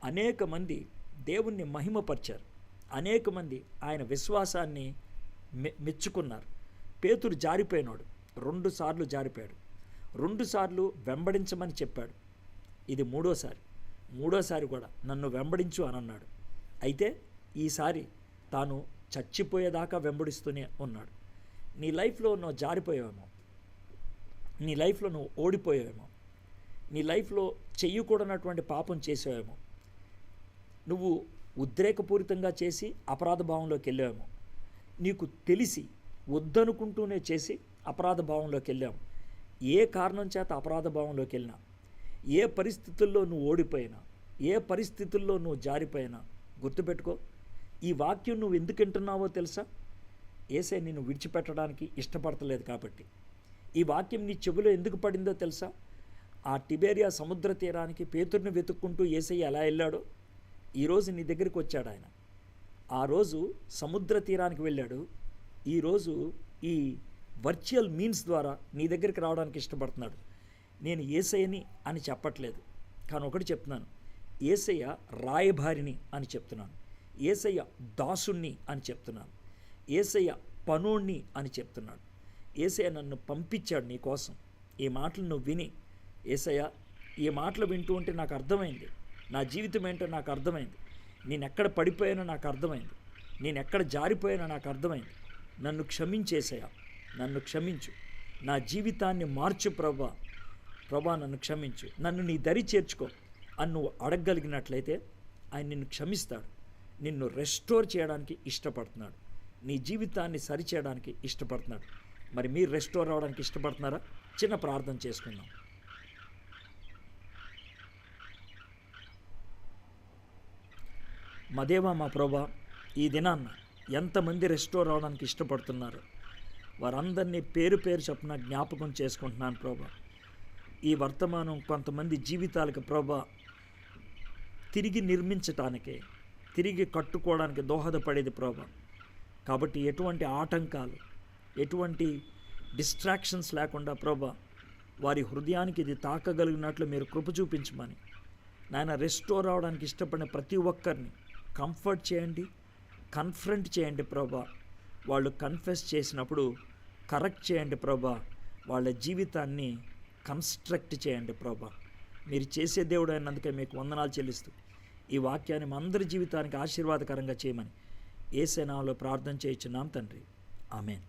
అనేక మంది దేవుణ్ణి మహిమపరిచారు, అనేక మంది ఆయన విశ్వాసాన్ని మెచ్చుకున్నారు. పేతురు జారిపోయినాడు, 2 సార్లు జారిపోయాడు, 2 సార్లు వెంబడించమని చెప్పాడు. ఇది మూడోసారి కూడా నన్ను వెంబడించు అని అన్నాడు. అయితే ఈసారి తాను చచ్చిపోయేదాకా వెంబడిస్తూనే ఉన్నాడు. నీ లైఫ్లో నువ్వు జారిపోయావేమో, నీ లైఫ్లో నువ్వు ఓడిపోయావేమో, నీ లైఫ్లో చెయ్యకూడనటువంటి పాపం చేసావేమో, నువ్వు ఉద్రేకపూరితంగా చేసి అపరాధ భావంలోకి వెళ్ళావేమో, నీకు తెలిసి వద్దనుకుంటూనే చేసి అపరాధ భావంలోకి వెళ్ళాము. ఏ కారణం చేత అపరాధ భావంలోకి వెళ్ళినా, ఏ పరిస్థితుల్లో నువ్వు ఓడిపోయినా, ఏ పరిస్థితుల్లో నువ్వు జారిపోయినా గుర్తుపెట్టుకో, ఈ వాక్యం నువ్వు ఎందుకు వింటున్నావో తెలుసా? యేసయ్య నిన్ను విడిచిపెట్టడానికి ఇష్టపడతలేదు కాబట్టి. ఈ వాక్యం నీ చెవిలో ఎందుకు పడిందో తెలుసా? ఆ తిబేరియా సముద్ర తీరానికి పేతురుని వెతుక్కుంటూ యేసయ్య ఎలా వెళ్ళాడో ఈరోజు నీ దగ్గరికి వచ్చాడు ఆయన. ఆ రోజు సముద్ర తీరానికి వెళ్ళాడు, ఈరోజు ఈ వర్చువల్ మీన్స్ ద్వారా నీ దగ్గరికి రావడానికి ఇష్టపడుతున్నాడు. నేను యేసయ్యని అని చెప్పట్లేదు, కానీ ఒకటి చెప్తున్నాను, యేసయ్య రాయభారిని అని చెప్తున్నాను, యేసయ్య దాసుణ్ణి అని చెప్తున్నాను, యేసయ్య పనోణ్ణి అని చెప్తున్నాడు. యేసయ్య నన్ను పంపించాడు నీ కోసం. ఈ మాటలు నువ్వు విని, యేసయ్య ఈ మాటలు వింటూ ఉంటే నాకు అర్థమైంది, నా జీవితం ఏంటో నాకు అర్థమైంది, నేను ఎక్కడ పడిపోయానో నాకు అర్థమైంది, నేను ఎక్కడ జారిపోయానో నాకు అర్థమైంది, నన్ను క్షమించేసయ్యా, నన్ను క్షమించు, నా జీవితాన్ని మార్చు ప్రభా, నన్ను క్షమించు, నన్ను నీ దరి చేర్చుకో అని నువ్వు అడగగలిగినట్లయితే ఆయన నిన్ను క్షమిస్తాడు, నిన్ను రెస్టోర్ చేయడానికి ఇష్టపడుతున్నాడు, నీ జీవితాన్ని సరిచేయడానికి ఇష్టపడుతున్నాడు. మరి మీరు రెస్టోర్ అవ్వడానికి ఇష్టపడుతున్నారా? చిన్న ప్రార్థన చేసుకుందాం. మా దేవా, మా ప్రభా, ఈ దినాన్న ఎంతమంది రెస్టోర్ అవ్వడానికి ఇష్టపడుతున్నారు వారందరినీ పేరు చొప్పున జ్ఞాపకం చేసుకుంటున్నాను ప్రభా. ఈ వర్తమానం కొంతమంది జీవితాలకు ప్రభా తిరిగి నిర్మించటానికి, తిరిగి కట్టుకోవడానికి దోహదపడేది ప్రభా. కాబట్టి ఎటువంటి ఆటంకాలు, ఎటువంటి డిస్ట్రాక్షన్స్ లేకుండా ప్రభా వారి హృదయానికి ఇది తాకగలిగినట్లు మీరు కృప చూపించమని నాయన రెస్టోర్ అవడానికి ఇష్టపడిన ప్రతి ఒక్కరిని కంఫర్ట్ చేయండి, కన్ఫ్రంట్ చేయండి ప్రభా. వాళ్ళు కన్ఫెస్ చేసినప్పుడు కరెక్ట్ చేయండి ప్రభా. వాళ్ళ జీవితాన్ని కన్స్ట్రక్ట్ చేయండి ప్రభా. మీరు చేసే దేవుడు అయినందుకే మీకు వందనాలు చెల్లిస్తూ ఈ వాక్యాన్ని మా అందరి జీవితానికి ఆశీర్వాదకరంగా చేయమని యేసు నామములో ప్రార్థన చేయుచున్నాం తండ్రి. ఆమేన్.